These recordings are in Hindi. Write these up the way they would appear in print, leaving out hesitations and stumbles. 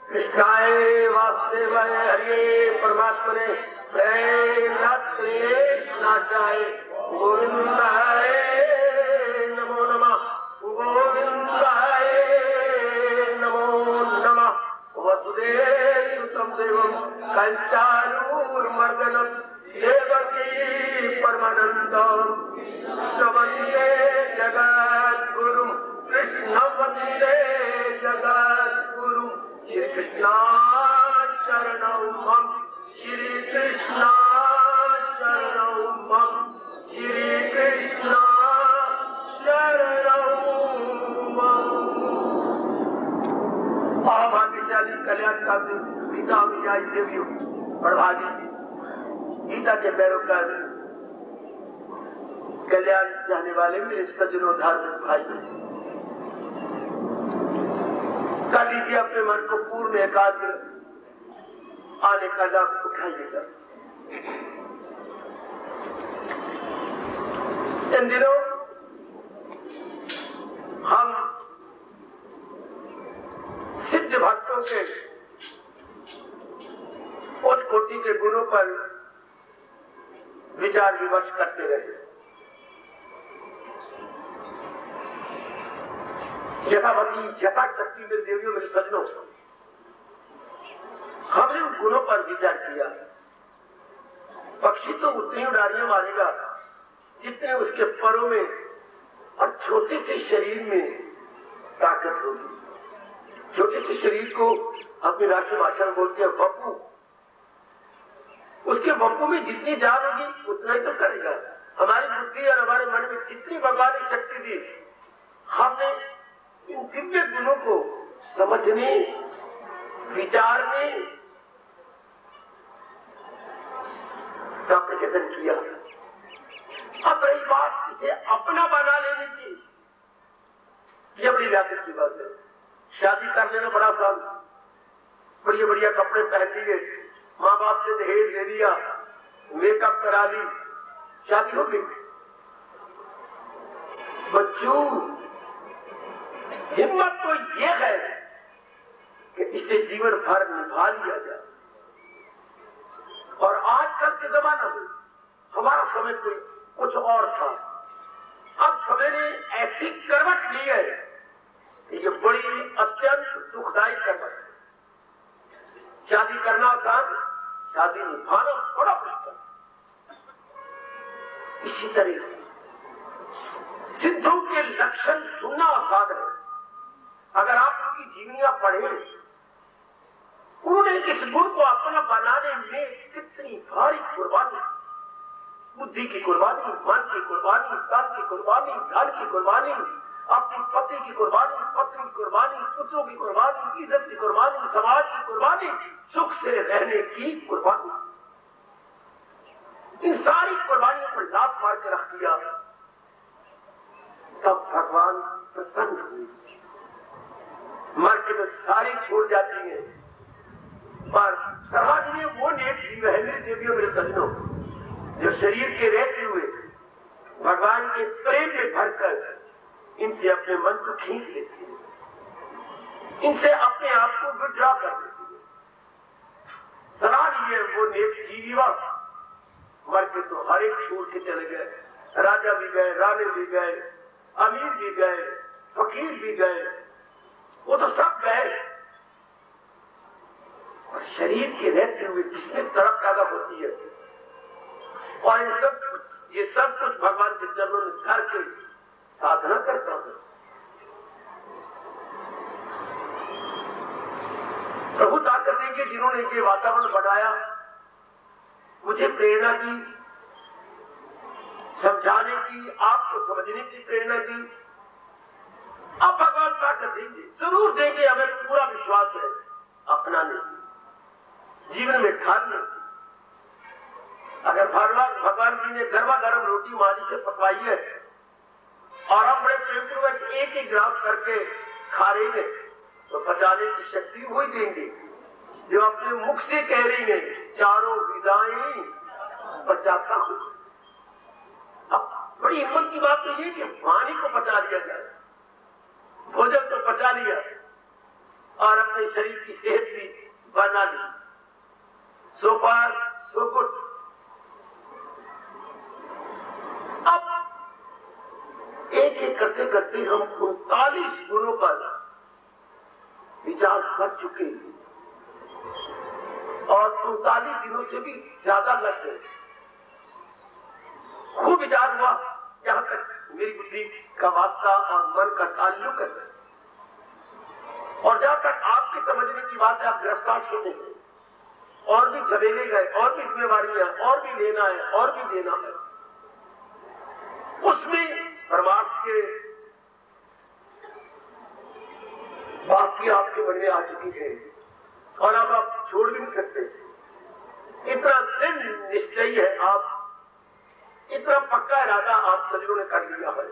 कृष्णाय वासुदेवाय हरे परमात्मने प्रेमनाथ कृष्णाचार्य गोविंदाय नमो नमः गोविंदाय नमो नमः वसुदेवसुतं देवं कंचालूरमर्दनं देवकी परमानन्दं वन्दे जगद्गुरुं कृष्ण वन्दे जगद्गुरुं श्री कृष्ण शरणं मम श्री कृष्ण शरणं मम श्री कृष्ण शरणं मम। भाग्यशाली कल्याण का गीता अनुयायी देवियों प्रभावी गीता के पैरोकार कल्याण चाहने वाले मेरे सज्जनों धार्मिक भाई, कर लीजिए अपने मन को पूर्ण एकाग्र आने का लाभ उठाइएगा। इन दिनों हम सिद्ध भक्तों के उच्च कोटि के गुणों पर विचार विमर्श करते रहे। यथावती यथाशक्ति मेरे देवियों मेरे सज्जनों, हमने उन गुणों पर विचार किया। पक्षी तो उतनी उड़ारियां मारेगा जितने उसके परों में और छोटे से शरीर में ताकत होगी। छोटे से शरीर को अपनी राष्ट्रीय भाषा में बोलते हैं बप्पू। उसके बप्पू में जितनी जान होगी उतना ही तो करेगा। हमारी बुद्धि और हमारे मन में जितनी भगवान ने शक्ति दी, हमने इन दिव्य गुणों को समझने विचारने का प्रयत्न किया। अब रही बात इसे अपना बना लेने की, यह बड़ी व्यापक की बात है। शादी कर लेना बड़ा आसान, बढ़िया बढ़िया कपड़े पहन लिए, माँ बाप से दहेज ले लिया, मेकअप करा ली, शादी हो गई। बच्चों, हिम्मत तो ये है कि इसे जीवन भर निभा लिया जाए। और आजकल के जमाने में हमारा समय कोई कुछ और था, अब समय ने ऐसी करवट ली है, ये बड़ी अत्यंत दुखदायी करवट है। शादी करना आसान, शादी निभाना बड़ा मुश्किल। इसी तरह सिद्धों के लक्षण सुनना आसान है। अगर आप उनकी जीवनियां पढ़ें, उन्होंने इस गुण को अपना बनाने में कितनी भारी कुर्बानी, बुद्धि की कुर्बानी, मन की कुर्बानी, तन की कुर्बानी, धन की कुर्बानी, अपनी पति की कुर्बानी, पत्नी की कुर्बानी, पुत्रों की कुर्बानी, इज्जत की कुर्बानी, समाज की कुर्बानी, सुख से रहने की कुर्बानी, इन सारी कुर्बानियों पर लात मार के रख दिया। तब भगवान प्रसन्न हुए। मर के तो सारी छोड़ जाती है, पर समाज में वो नेक जीव है मेरे देवियों मेरे सज्जनों, जो शरीर के रहते हुए भगवान के प्रेम में भरकर इनसे अपने मन को खींच लेती है, इनसे अपने आप को विड्रॉ कर देती है। सलाह लिए वो नेक जीवा, मर के तो हर एक छोड़ के चले गए। राजा भी गए, रानी भी गए, अमीर भी गए, फकीर भी गए, वो तो सब गए। और शरीर के रहते हुए किसमें तड़प पैदा होती है। और ये सब कुछ भगवान के चरणों में करके साधना करता हूं। प्रभु ताकत देंगे जिन्होंने ये वातावरण बनाया, मुझे प्रेरणा दी, समझाने की, आपको समझने की प्रेरणा दी। अब भगवान ताकत देंगे, जरूर देंगे, हमें पूरा विश्वास है। अपनाने की, जीवन में ढालने की। अगर भगवान जी ने गर्मा गर्म रोटी माली से पकवाई है और हम बड़े प्रेमपूर्वक एक ही गिलास करके खा रहे हैं, तो बचाने की शक्ति वही देंगे जो अपने मुख से कह रही है, चारों विदाएं बचाता हूं। अब बड़ी हिम्मत की बात तो ये कि वाणी को बचा लिया जाए। भोजन तो बचा लिया, और अपने शरीर की सेहत भी बना ली। सो फार सो गुड। अब एक एक करते करते हम 39 गुणों पर विचार कर चुके और 39 दिनों से भी ज्यादा लग गए। खूब विचार हुआ, जहां तक मेरी बुद्धि का वास्ता और मन का ताल्लुक है, और जहां तक आपके समझने की बात है, आप गिरफ्तार होते हैं और भी झमेले गए, और भी जिम्मेवारियां, और भी लेना है, और भी देना है। उसमें परमार्थ के बाकी आपके मन में आ चुकी है और अब आप छोड़ भी नहीं सकते। इतना दृढ़ निश्चय है, आप इतना पक्का इरादा आप सदियों ने कर लिया है।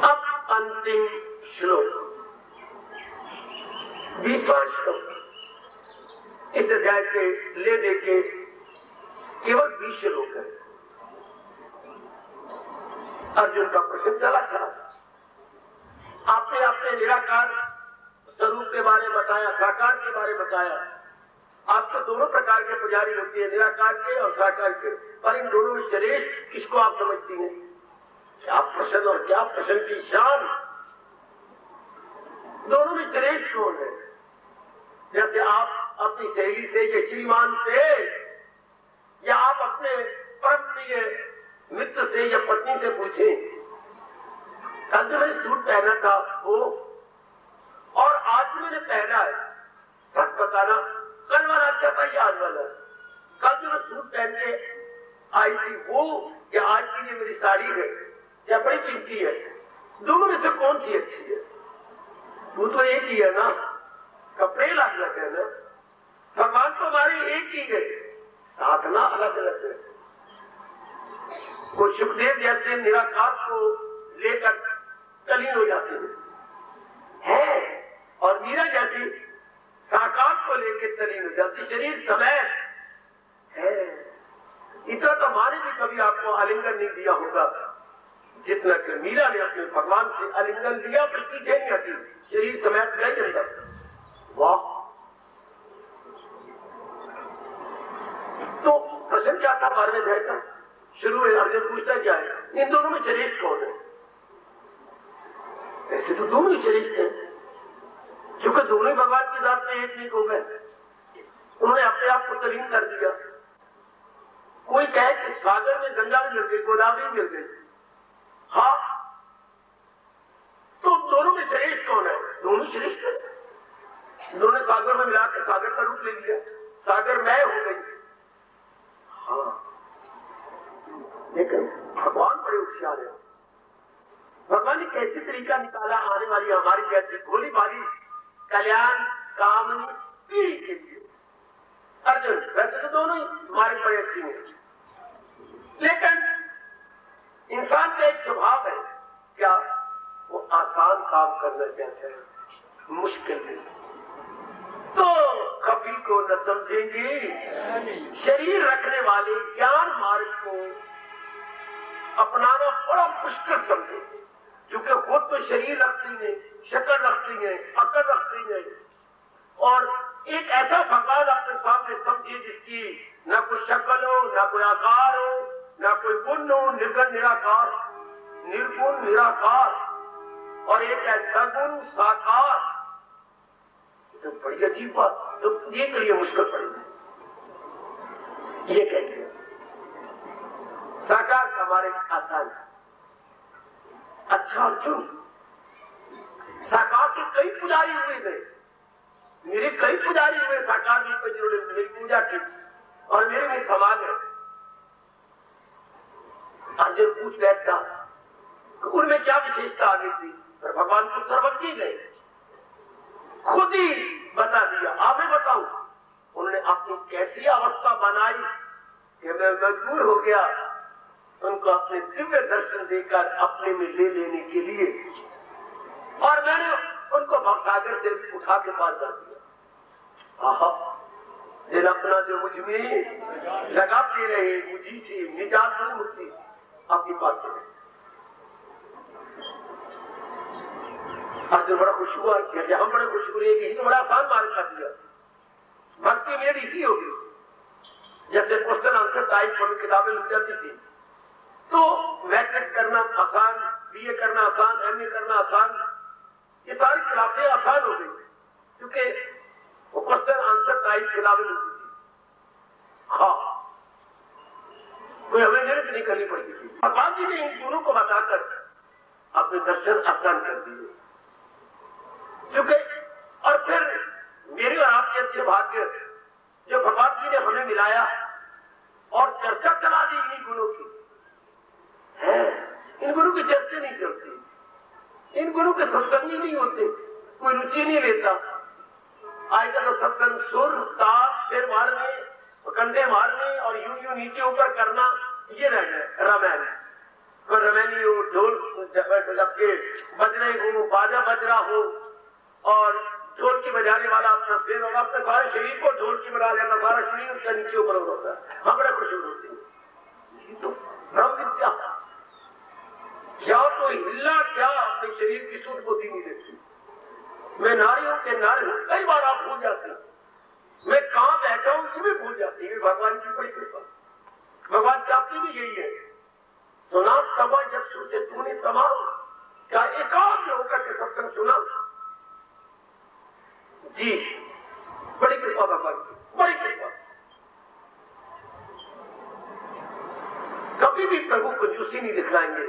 अब अंतिम श्लोक, 20वां श्लोक। इस अध्याय के ले देके केवल 20 श्लोक है। अर्जुन का प्रश्न चला था, आपने अपने निराकार स्वरूप के बारे में बताया, साकार के बारे में बताया। आपको दोनों प्रकार के पुजारी होते हैं, निराकार के और साकार के, पर इन दोनों में श्रेष्ठ किसको आप समझती हैं? क्या प्रश्न और क्या प्रश्न की शान! दोनों में श्रेष्ठ कौन है? जैसे आप अपनी सहेली से ये श्रीमान से, या आप अपने परम प्रिय मित्र से या पत्नी से पूछे, कल जो मैंने सूट पहना था वो, और आज मैंने पहना है, सच बताना कल वाला अच्छा था या आज वाला? कल जो मैं सूट पहन के आई थी वो, या आज की ये मेरी साड़ी है, या बड़ी कीमती है? दोनों में से कौन सी अच्छी है? वो तो एक ही है ना, कपड़े अलग अलग है ना, भगवान तो हमारे एक ही है, साधना अलग अलग है। वो सुखदेव जैसे निराकार को लेकर तलीन हो जाते हैं, और मीरा जैसी साकार को लेकर तलीन हो जाती। शरीर समय है, इतना तो हमारे भी कभी आपको आलिंगन नहीं दिया होगा जितना कि मीरा ने अपने भगवान से आलिंगन दिया, फिर पीछे नहीं हटी, शरीर समेट गई अंदर। वाह! तो प्रश्न क्या था 12वें अध्याय का? शुरू में अर्जुन पूछता क्या है, इन दोनों में श्रेष्ठ कौन है? ऐसे तो दोनों ही श्रेष्ठ हैं, क्योंकि दोनों ही भगवान की जात में एक हो गए। उन्होंने अपने आप को तलीन कर दिया। कोई कहे कि सागर में गंगा भी मिल गई, गोदावरी मिल गई, हाँ, तो दोनों में श्रेष्ठ कौन है? दोनों श्रेष्ठ है। दोनों सागर में मिलाकर सागर का रूप ले लिया, सागर मैं हो गई। हाँ, लेकिन भगवान बड़े होशियार है। भगवान ने कैसे तरीका निकाला आने वाली हमारी जैसी भोली भाली कल्याण कामनी पीढ़ी के लिए। अर्जुन, वैसे तो दोनों ही तुम्हारे बड़े अच्छी हैं, लेकिन इंसान का एक स्वभाव है, क्या वो आसान काम करना चाहते हैं, मुश्किल नहीं। तो कभी को न समझेंगे, शरीर रखने वाले ज्ञान मार्ग को अपनाना बड़ा मुश्किल समझेंगे, क्योंकि खुद तो शरीर रखती है, शक्ल रखती है, अकल रखती है, और एक ऐसा भगवान अपने सामने समझिए जिसकी न कोई शक्ल हो, न कोई आकार हो, न कोई गुण हो, निर्गुण निराकार, निर्गुण निराकार, और एक ऐसा गुण साकार। तो बड़ी अजीब बात, तो ये के लिए मुश्किल पड़ेगी। ये कहते हैं साकार का हमारे आसान है। अच्छा अर्जुन, साकार के कई पुजारी हुए गए, मेरे कई पुजारी हुए साकार रूप में, जिन्होंने मेरी पूजा की और मेरे में समा गए। अर्जुन पूछ बैठता उनमें क्या विशेषता आ गई थी, पर भगवान को सर्वज्ञ गए, खुद ही बता दिया। आप मैं बताऊं उन्होंने अपनी कैसी अवस्था बनाई कि मैं मजबूर हो गया उनको अपने दिव्य दर्शन देकर अपने में ले लेने के लिए, और मैंने उनको भवसागर से उठा के पार कर दिया। आहा, दिल अपना जो मुझ में लगाते रहे, मुझी से निजात नहीं मुक्ति, आपकी बात करें। अर्जुन बड़ा खुश हुआ, जैसे हम बड़े खुश हुए कि तो बड़ा आसान मार्ग कर दिया। भक्ति मेरी इसी होगी, जैसे क्वेश्चन आंसर टाइप में किताबें मिल जाती थी, तो मैट्रिक करना आसान, बीए करना आसान, एमए करना आसान, ये सारी क्लासें आसान हो गई क्योंकि वो क्वेश्चन आंसर टाइप किताबें मिलती थी। हाँ, कोई हमें मेहनत नहीं करनी पड़ती थी। भगवान जी ने इन दोनों को बताकर अपने दर्शन आसान कर दिए। क्योंकि और फिर मेरे और आपके अच्छे भाग्य जो भगवान जी ने हमें मिलाया और चर्चा चला दी इन्हीं गुणों की है। इन गुणों की चर्चा नहीं चलती, इन गुणों के सत्संग ही नहीं होते, कोई रुचि नहीं लेता। आजकल तो सत्संग सुर ताल सिर मारने, कंधे मारने और यूं यूं नीचे ऊपर करना, ये रह गए रामायण। कोई रमैनी हो, ढोल के बज रहे हो, बाजा बज रहा हो और ढोल की बजाने वाला अपना सिर और अपने सारे शरीर को ढोल की बना लेना, सारा शरीर उसका नीचे ऊपर होता है, हम बड़े खुश होते हैं। ये तो ब्रह्म विद्या क्या तो हिल्ला क्या अपने शरीर की शुद्ध बुद्धि नहीं देखती। मैं नारियों के नारे हूं, कई बार आप भूल जाते हैं मैं कहां बैठा हूं, ये भी भूल जाती है। भगवान की बड़ी कृपा, भगवान चाहते भी यही है। सुना समा जब सोचे तूने समा, क्या एकाग्र होकर के सत्संग सुना जी, बड़ी कृपा भगवान की, बड़ी कृपा। कभी भी प्रभु कंजूसी नहीं दिखलाएंगे।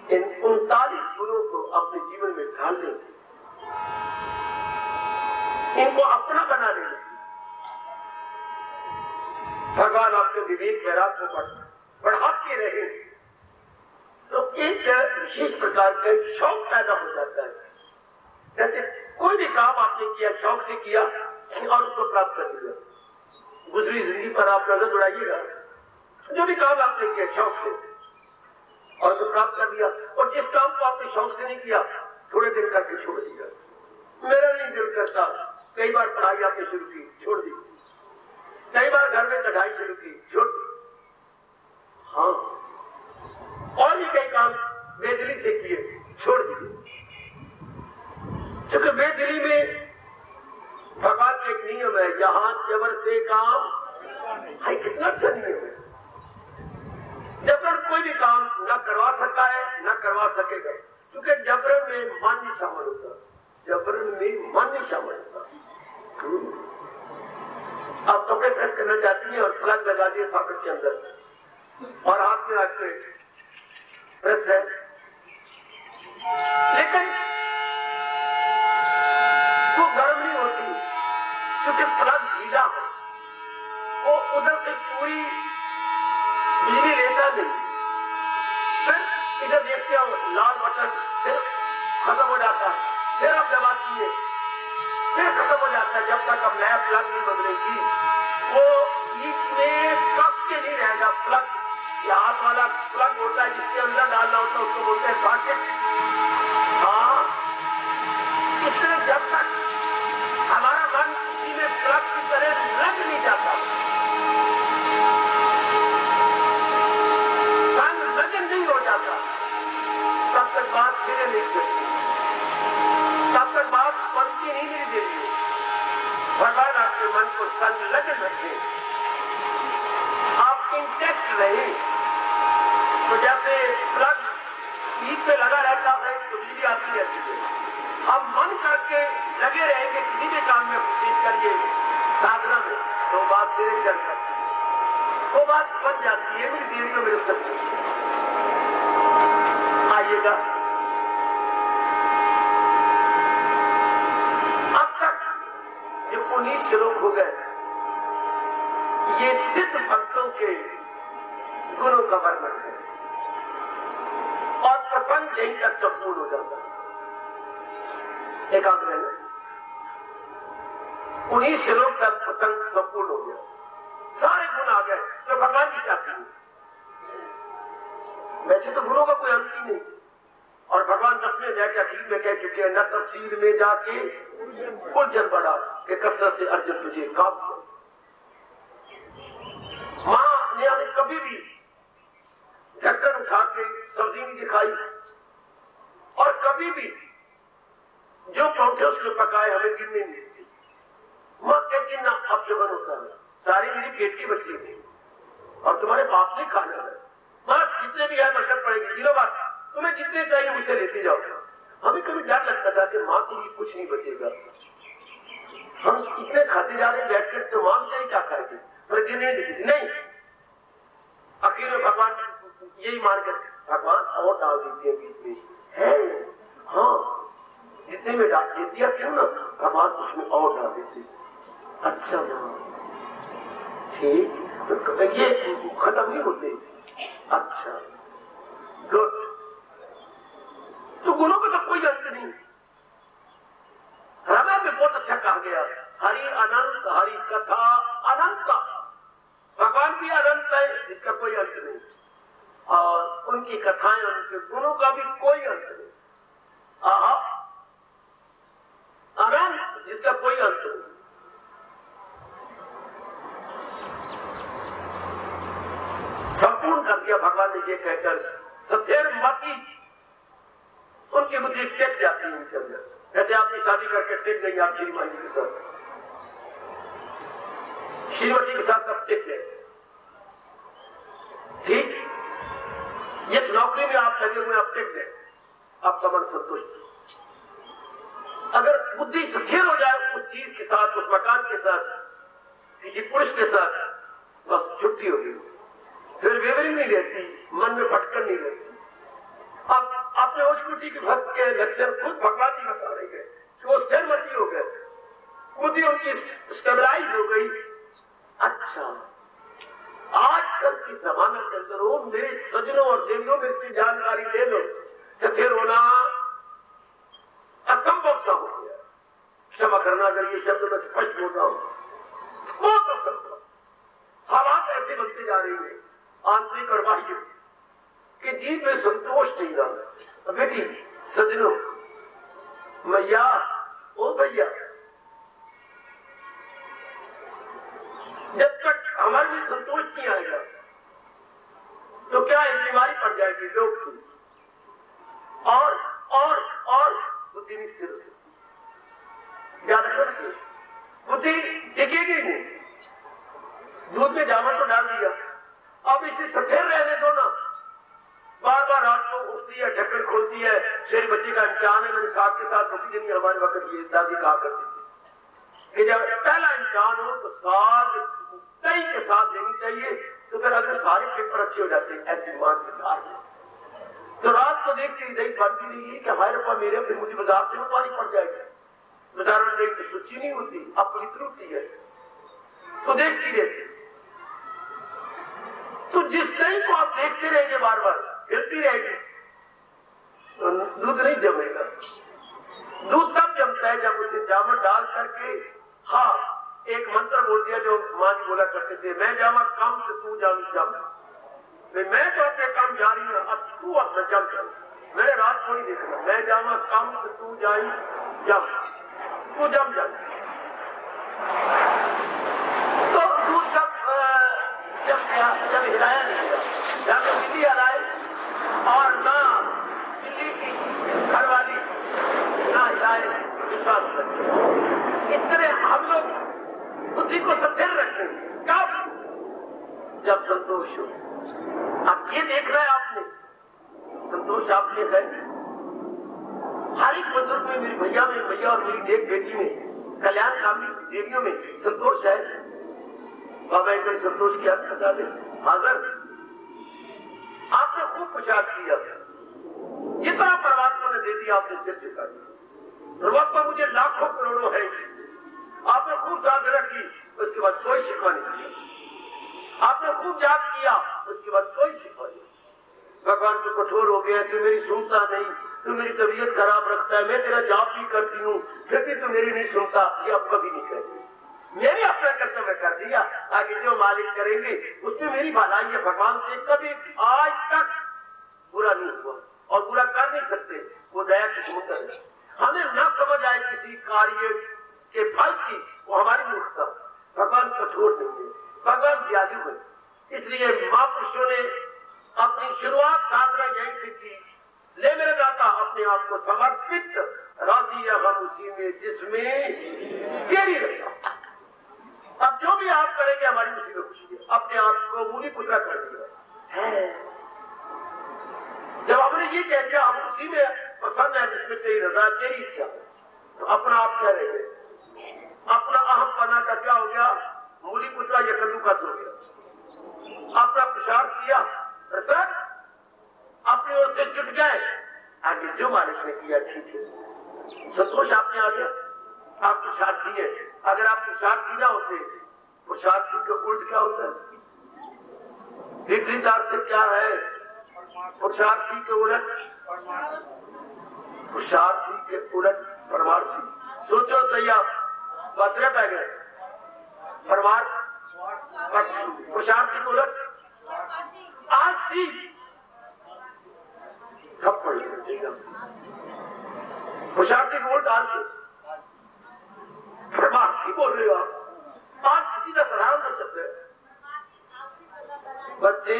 इन 39 गुणों को अपने जीवन में ढाल लेंगे, इनको अपना बना लेंगे। भगवान आपके विवेक वैराग को बढ़ाते रहे तो एक विशेष प्रकार का शौक पैदा हो जाता है। जैसे कोई भी काम आपने किया, शौक से किया और उसको प्राप्त कर लिया। गुजरी जिंदगी पर आप नजर उड़ाइएगा, जो भी काम आपने किया शौक से और उसको प्राप्त कर लिया, और जिस काम को आपने शौक से नहीं किया थोड़े दिन करके छोड़ दिया। मेरा नहीं दिल करता, कई बार पढ़ाई आपने शुरू की, छोड़ दी। कई बार घर में कढ़ाई शुरू की, छोड़ दी। हाँ, और भी कई काम बेदिली से किए, छोड़ दिए। क्योंकि बेदिली में भगवान का एक नियम है, यहां जबर से काम, हाय कितना अच्छा नियम है। जबर कोई भी काम न करवा सकता है न करवा सकेगा, क्योंकि जबर में मन नहीं शामिल होता, जबर में मन नहीं शामिल होता। आप कपड़े प्रेस करना चाहती हैं और प्लग लगा दिए सॉकेट के अंदर और हाथ में रख के प्रेस है, लेकिन वो गर्म नहीं होती क्योंकि प्लग ढीला है, वो उधर से पूरी बिजली लेता नहीं। फिर इधर देखते हो लाल बटन, फिर खत्म हो जाता है, फिर आप दबाती है, फिर खत्म हो जाता है। जब तक अब नया प्लग नहीं बदलेगी वो बीच में कस के नहीं रहेगा। प्लग ये हाथ वाला प्लग होता है जिसके अंदर डालना होता है, उसको बोलते हैं सॉकेट। हाँ, इसलिए जब तक हमारा मन किसी में प्लग की तरह लग नहीं जाता, मन लगन नहीं हो जाता, तब तक बात फिर नहीं करती, तब तक बात बनती ही नहीं देती। भगवान आपके मन को संलग्न रखे, आप इंटेक्ट रहे। तो जैसे प्लग बीच में लगा रहता है तो बिजली आती रहती है, हम मन करके लगे रहेंगे किसी भी काम में, विशेष करके साधना में, तो बात फिर चल सकती है, वो बात बन जाती है। मेरी देवी में मेरे सच्ची आइएगा। अब तक जो 19 श्लोक हो गए, ये सिद्ध भक्तों के गुणों का वर्णन है और प्रसंग यहीं तक संपूर्ण हो जाता है। एकाग्र है, 19 श्लोक तक प्रसंग संपूर्ण हो गया, सारे गुण आ गए जो भगवान की चाहते हैं। वैसे तो गुणों का कोई अंत ही नहीं, और भगवान 10वें अध्याय के आखिर में कह चुके हैं, न तफसीर में जाके उलझन पड़ा कि कसरत से अर्जुन तुझे काम मां ने कभी भी ढक्कन उठा के सब्जी नहीं दिखाई, और कभी भी जो पौधे उसने पकाए हमें गिरने नहीं देती। मां कहती ना अपशगुन होता है, सारी मेरी पेट की बच्ची थी और तुम्हारे बाप ने खाना है। मां जितने भी है मशक्कत पड़ेगी, दिनों बाद तुम्हें जितने चाहिए मुझसे लेती जाओ। हमें कभी डर लगता था कि मां के लिए कुछ नहीं बचेगा, हम इतने खाते जा रहे हैं बैठ कर, तो मां चाहिए क्या खाएगी, पर गिरने नहीं। आखिर में भगवान यही मानकर भगवान और डाल देते हैं बीच में है। हाँ, जितने में डाल देती है क्यों ना, भगवान उसमें और डाल देते। अच्छा ठीक, तो ये खत्म नहीं होते। अच्छा गुड, तो गुणों का तो कोई अंत नहीं। रामायण में बहुत अच्छा कहा गया, हरि अनंत, हरि कथा अनंत। भगवान भी अनंत है जिसका कोई अंत नहीं, और उनकी कथाएं, उनके गुणों का भी कोई अंत नहीं। अनंत जिसका कोई अंत नहीं। संपूर्ण कर दिया भगवान ने ये कहकर, सफेद मती उनकी बुद्धि टेक जाती है उनके अंदर। जैसे आपकी शादी करके टेक गई आप श्रीमान जी के साथ, श्रीमती के साथ अब टेक गए, ठीक। जिस नौकरी में आप लगे हुए आप टेक गए, आपका मन संतुष्ट। अगर बुद्धि स्थिर हो जाए उस चीज के साथ, उस मकान के साथ, किसी पुरुष के साथ, बस छुट्टी होगी, फिर विवरण नहीं रहती, मन में भटकन नहीं रहती। अब अपने ओजकुटी के भक्त के लक्षण खुद भगवान जी बता रहे हैं कि वो स्थिरमती हो गए, बुद्धि उनकी स्टेबलाइज हो गई। अच्छा, आजकल की जमाने के अंदर वो मेरे सजनों और देवियों में इसकी जानकारी ले लो, स्थिर होना असंभव सा हो गया। क्षमा करना अगर ये शब्द मैं स्पष्ट बोल रहा हूं, बहुत असंभव। हालात ऐसे बनते जा रही है आंतरिक और बाह्य कि जीव में संतोष नहीं रहा। बेटी सजनों, मैया, ओ भैया, जब तक हमारे में संतोष नहीं आएगा तो क्या एक बीमारी पड़ जाएगी लोग की, और बुद्धि नहीं स्थिर हो सकती। याद रखना, बुद्धि टिकेगी नहीं। दूध में जामा तो डाल दिया, अब इसे स्थिर रहने दो ना। बार बार रात को उठती है, ढक्कन खोलती है, शेर बच्चे का इम्तिहान है, मैंने साथ के साथ रुकी नहीं। हमारे वक्त ये दादी कहा करती थी कि जब पहला इम्तिहान हो तो साथ कई के साथ लेनी चाहिए, तो फिर अगर सारे पेपर अच्छे हो जाते हैं। ऐसी मान के साथ तो रात को देखती रही बनती नहीं है कि हमारे रब्बा मेरे, फिर मुझे बाजार से उतारी पड़ जाएगी। बाजार में देख तो सुची नहीं होती, अब पवित्र होती है, तो देखती रहती। तो जिस टाइम को आप देखते रहेंगे बार बार, हिलती रहेगी, तो दूध नहीं जमेगा। दूध तब जमता है जब उसे जामा डाल करके, हाँ, एक मंत्र बोल दिया जो मां जी बोला करते थे, मैं जामा कम से तू जम। मैं तो अपने काम जारी हूं, अब तू अपना जम कर। मैंने रात को नहीं देखना, मैं जामा कम से तू जाई जम, तू जम। तो दूध जब हिलाया नहीं गया, जब बिल्ली हलाए और ना बिल्ली की घरवाली ना हिलाए, विश्वास करें। इस तरह हम लोग बुद्धि को स्थिर रखें, कब? जब संतोष हो। अब ये देख रहे हैं आपने, संतोष आपने है। हर एक बुजुर्ग में, मेरी भैया में, भैया और मेरी एक बेटी में, कल्याण कामी देवियों में संतोष है। बाबा एक बार संतोष की याद बता दे। हाजर, आपने खूब प्रचार किया, जितना परमात्मा ने दे दिया आपने सिर झुका दिया। परमात्मा मुझे लाखों करोड़ों है, आपने खूब साधना की, उसके बाद कोई शिकवा नहीं किया। आपने खूब जाप किया, उसके बाद कोई शिकवा नहीं। भगवान तो कठोर हो गया, तू मेरी सुनता नहीं, तू मेरी तबीयत खराब रखता है, मैं तेरा जाप भी करती हूँ, फिर भी तू मेरी नहीं सुनता। ये अब कभी नहीं करेंगे, मैंने अपना कर्तव्य कर दिया, आगे जो मालिक करेंगे उसमें मेरी भलाई है। भगवान से कभी आज तक बुरा नहीं हुआ और बुरा कर नहीं सकते, वो दया की समुद्र है। हमें न समझ आए किसी कार्य के फल की, वो हमारी मूर्खता। भगवान कठोर नहीं है, भगवान दयालु है। इसलिए महापुरुषों ने अपनी शुरुआत साधना यहीं से की। ले मेरे दाता अपने आप को समर्पित, राजी या गम उसी में जिसमें तेरी रखा। अब जो भी आप करेंगे हमारी उसी में खुशी है। अपने आप को मूली पुत्रा कर दिया है। जब हमने ये कह दिया हम उसी में पसंद है जिसमें तेरी रजा तेरी इच्छा, तो अपना आप क्या रह गए? अपना अहम पना का क्या हो गया? मूली पुत्रा या कद्दूकस हो गया। अपना पुरुषार्थ किया, अपनी ओर से जुट गए, आगे जो मालिक ने किया ठीक है, संतोष आपने आ गया। आप पुरुषार्थी है। अगर आप पुरुषार्थी ना होते, पुरुषार्थी का उल्ट क्या होता है? विपरीत अर्थ क्या है? पुरुषार्थी के उलट, पुरुषार्थी के उलट परमार्थी। सोचो सही, आप बतरे पै गए। परमार्थ पुरुषार्थी के उलट आलसी। सब पढ़ लीजिएगा। पुरुषार्थी के उलट आलसी, परमार्थी बोल रहे हो आप। आलसी सीधा साधारण सा शब्द है बच्चे।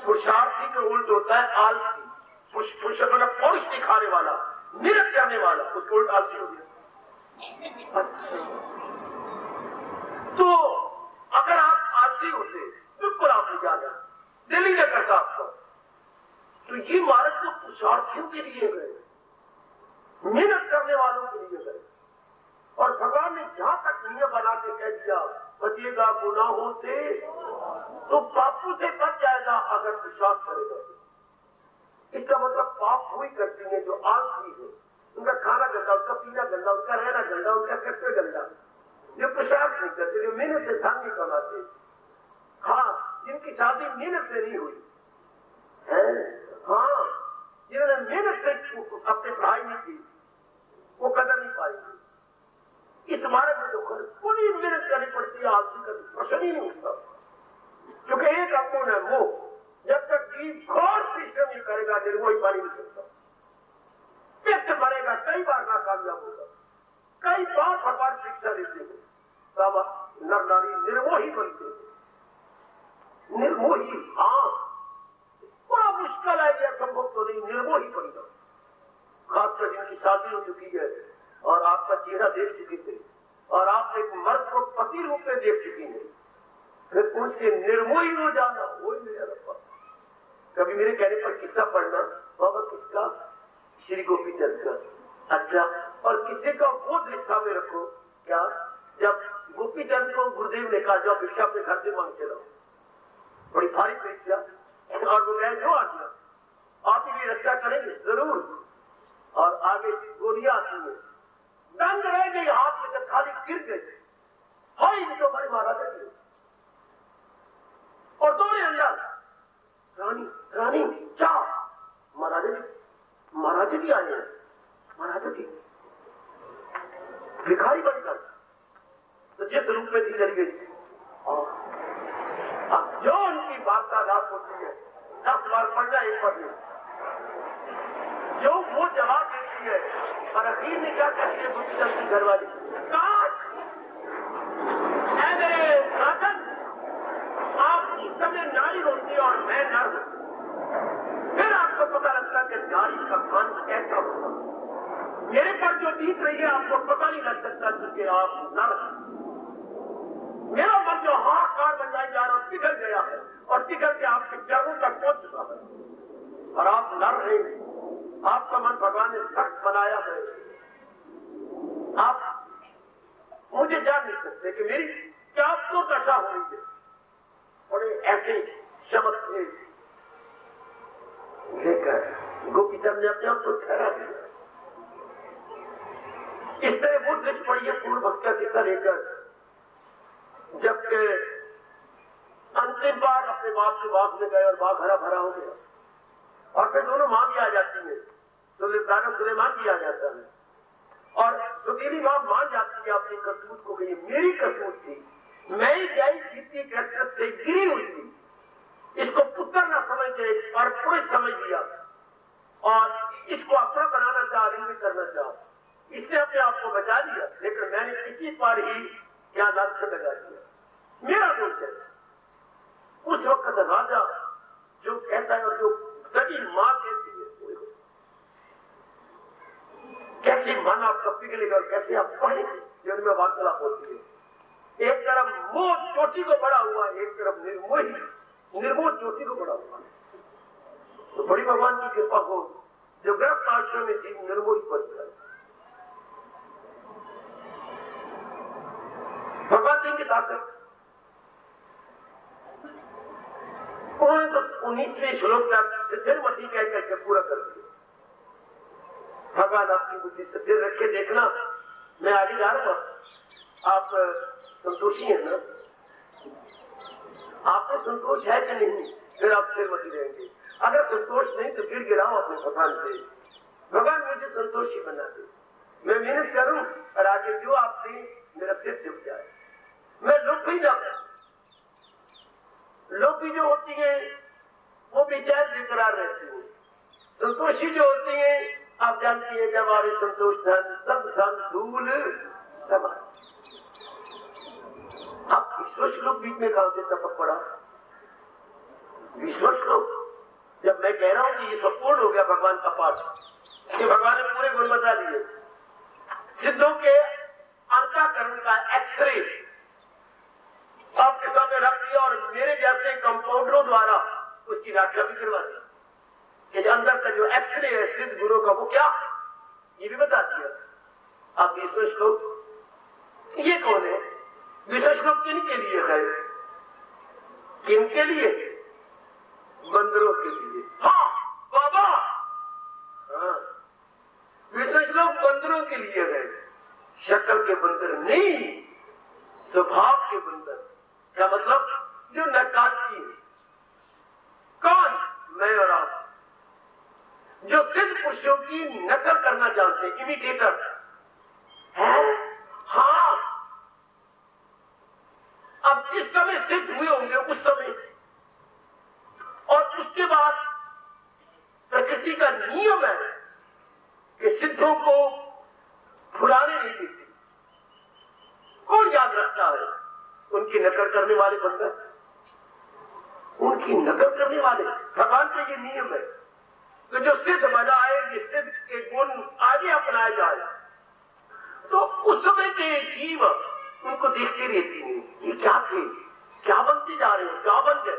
पुरुषार्थी के उल्ट होता है आलसी। पुरुष मतलब पुरुष दिखाने वाला, निरत करने वाला, उसके उल्ट आलसी हो गया। अच्छा, तो अगर आप आलसी होते, बिल्कुल आप नहीं जाना, दिल ही नहीं करता आपको, तो ये मार्ग तो पुरुषार्थियों के लिए गए, मेहनत करने वालों के लिए गए। और भगवान ने जहां तक नियम बना के कह दिया बचिएगा गुनाहों से, तो पापों से बच जाएगा अगर विश्वास करेगा। इसका मतलब पाप वही करती है जो आलसी है। उनका खाना गंदा, उनका पीना गंदा, उनका रहना गंदा, उनका कर्तव्य गंदा। जो पुरुषार्थ नहीं करते, जो मेहनत से धन नहीं कमाते, हाँ, जिनकी शादी मेहनत से नहीं हुई है, हाँ, जिन्होंने मेहनत से अपनी पढ़ाई नहीं की, वो कदर नहीं पाएंगे। इस मार्ग में तो पूरी मेहनत करनी पड़ती है। आलसी का प्रश्न ही नहीं उठता, क्योंकि एक अपूर्ण है मोह। जब तक जीव घोर परिश्रम नहीं करेगा, निर्मोही बन नहीं सकता। व्यक्ति बनेगा, कई बार नाकामयाब होगा, कई बार भगवान शिक्षा देते हैं, तब नर नारी निर्मोही बनते हैं। निर्मोही, हाँ, बड़ा मुश्किल है, यह संभव तो नहीं, निर्मोही बनना। खासकर जिनकी शादी हो चुकी है और आपका चेहरा देख चुकी थे और आप एक मर्द को पति रूप में देख चुकी है, फिर उनसे निर्मोही हो जाना, वही मेरा रब्बा। कभी मेरे कहने पर किस्सा पढ़ना, बाबा किसका? श्री गोपीचंद का। अच्छा, और किसी का वो दृष्टा में रखो क्या? जब गोपीचंद को गुरुदेव ने कहा जाओ भिक्षा अपने घर से मांग के लाओ, बड़ी भारी परीक्षा, और वो कहे जो आ गया आप ही रक्षा करेंगे जरूर। और आगे गोलियां आती है, दंग रह गई हाथ में, खाली गिर गई, हाई तो बड़े महाराज है। और दौड़े अंदर, रानी रानी क्या? महाराज जी, महाराज जी आए हैं, महाराज जी भिखारी बनकर तो जिस रूप में थी चली गई। अब जो उनकी वार्तालाप होती है 10 बार पढ़ना एक पढ़ नहीं, जो वो जवाब देती है। और अखीर में क्या कहती है गोपीचंद की घरवाली? काश मेरे राजन, आप इस समय नारी होती और मैं नर हूं, फिर आपको पता लगता कि नारी का मन कैसा होगा। मेरे पर जो बीत रही है आपको पता नहीं लग सकता क्योंकि आप नर हैं। मेरा मन जो हाहाकार बन जाए जा रहा पिघल गया है और पिघल के आपके चरणों तक पहुंच चुका है, और आप नर हैं। आपका मन भगवान ने सख्त बनाया है। आप मुझे जान नहीं सकते कि मेरी क्या तो दशा हो रही है। और ऐसे शब्द थे लेकर गोपीचंद ने अपने आप को ठहरा दिया। इस तरह वो दृष्टि पड़ी है पूर्ण भक्त का किस्सा लेकर, जबकि अंतिम बार अपने बाप के बाग में गए और बाग हरा भरा हो गया, और फिर दोनों मां भी आ जाती है, सुल्तान सुलेमान भी आ जाता है, और सुतीली मां मान जाती है अपनी करतूत को, गई मेरी करतूत थी, मैं ही गई जीती कसरत से गिरी हुई थी, इसको पुत्र न समझ के और पुरुष समझ लिया और इसको अपना बनाना चाह, भी करना चाह, इसने अपने आप को बचा लिया, लेकिन मैंने किसी पर ही क्या लक्ष्य लगा दिया, मेरा दोष है। उस वक्त राजा जो कहता है और जो सभी मां कहती है, कैसे मन आपका पिघलेगा और कैसे आप पढ़ेंगे, जो उनमें वार्तालाप होती है। एक तरफ मोह चोटी को बड़ा हुआ, एक तरफ निर्मोह चोटी को बड़ा हुआ। तो बड़ी भगवान की कृपा हो, जो गृहस्थ आश्रम में जीव निर्मोही बन जाए। भगवान सिंह की ताकत उन्होंने तो 19वें श्लोक तक सिद्धिर्मति कह करके पूरा कर दिया। भगवान आपकी बुद्धि स्थिर रखे, देखना मैं आगे जा रहा हूं। आप संतोषी हैं ना? आपको संतोष है कि नहीं, फिर आप स्थिरमती रहेंगे। अगर संतोष नहीं तो गिर गिराओ अपने भगवान से, भगवान मुझे संतोषी बना दे, मैं मेहनत करूं और आगे जो आप दें मेरा सिर झुक जाए। मैं लोभी ना, लोभी जो होती है वो बेचार बेकरार रहती है। संतोषी जो होती है आप जानती है, जब हमारे संतोष धन सब धन धूल समान। आप विश्व श्लोक बीच में कहां से टपक पड़ा? विश्व श्लोक जब मैं कह रहा हूं कि ये संपूर्ण हो गया भगवान का पाठ, कि भगवान ने पूरे गुण बता दिए, सिद्धों के अंतःकरण का एक्सरे आपके सामने रख दिया और मेरे जैसे कंपाउंडरों द्वारा उसकी व्याख्या भी करवा दी कि जो अंदर का जो एक्सरे है सिद्ध गुरु का वो क्या, ये भी बता दिया। आप विश्व श्लोक ये कौन है? विश्व श्लोक किन के लिए है? किन के लिए? बंदरों के लिए। हाँ बाबा, हाँ विश्व श्लोक बंदरों के लिए है। शक्ल के बंदर नहीं, स्वभाव के बंदर। क्या मतलब? जो नकाती है। कौन? मैं और आप, जो सिद्ध पुरुषों की नकल करना जानते हैं, इमिटेटर है। हाँ, अब जिस समय सिद्ध हुए होंगे उस समय और उसके बाद प्रकृति का नियम है कि सिद्धों को फुलाने नहीं देती। कौन याद रखता है? उनकी नकल करने वाले बंदर, उनकी नकल करने वाले। भगवान का ये नियम है कि जो सिद्ध बना है, ये सिद्ध के गुण आगे अपनाए जाए, तो उस समय के जीव उनको देखते रहती हैं, ये क्या थे, क्या बनते जा रहे हैं, क्या बन गए।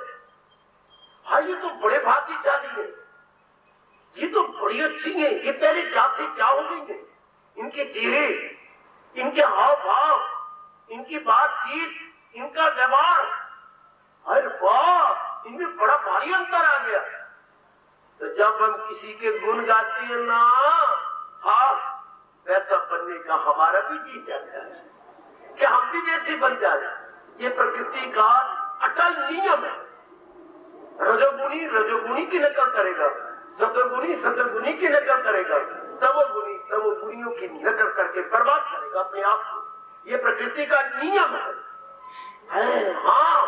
हाँ ये तो बड़े भाग्यशाली है, ये तो बड़ी अच्छी है, ये पहले क्या थे क्या हो गई है। इनके चेहरे, इनके हाव भाव, इनकी बातचीत, इनका व्यवहार, अरे वाह, इनमें बड़ा भारी अंतर आ गया। तो जब हम किसी के गुण गाते हैं ना, हाँ वैसा बनने का हमारा भी जी जाता है कि हम भी जैसे बन जाए। ये प्रकृति का अटल नियम है। रजोगुणी रजोगुणी की नकल करेगा, सतोगुणी सतोगुणी की नकल करेगा, तमोगुणी तमोगुणियों की नकल करके बर्बाद करेगा अपने आप को। ये प्रकृति का नियम है। हाँ,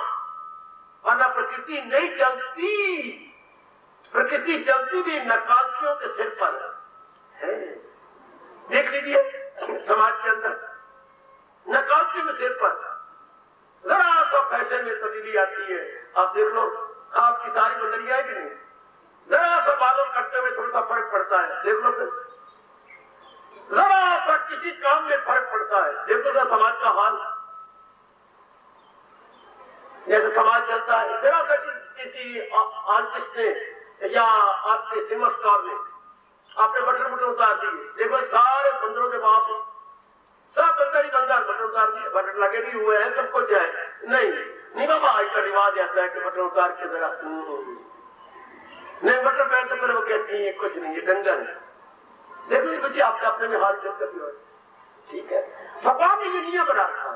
वरना प्रकृति नहीं चलती। प्रकृति चलती भी नकालचियों के सिर पर है। देख लीजिए समाज के अंदर नकालची के सिर पर जरा सा फैशन में तब्दीली आती है। आप देख लो, आपकी सारी बंदरिया है कि नहीं? जरा सा बालों कटते हुए थोड़ा सा फर्क पड़ता है, देख लो। फिर जरा सा किसी काम में फर्क पड़ता है, देखो तो समाज का हाल। जैसे समाज चलता है, जरा सा किसी आर्टिस्ट ने या आपके सिमस्कार ने आपने बटन बटन उतार दिए, देखो सारे बंदरों के बाप सब बंदर ही बंदर बटन उतार दिए। बटन लगे भी हुए हैं, सब कुछ है। नहीं बाबा, आज का रिवाज ऐसा है कि बटन उतार के जरा नहीं बटन पहनते पहले वो कहती है कुछ नहीं, ये डंगर है। देखो बच्चे आपके अपने में हाल चलते भी हो, ठीक है। भगवान ने ये नियम बना रखा।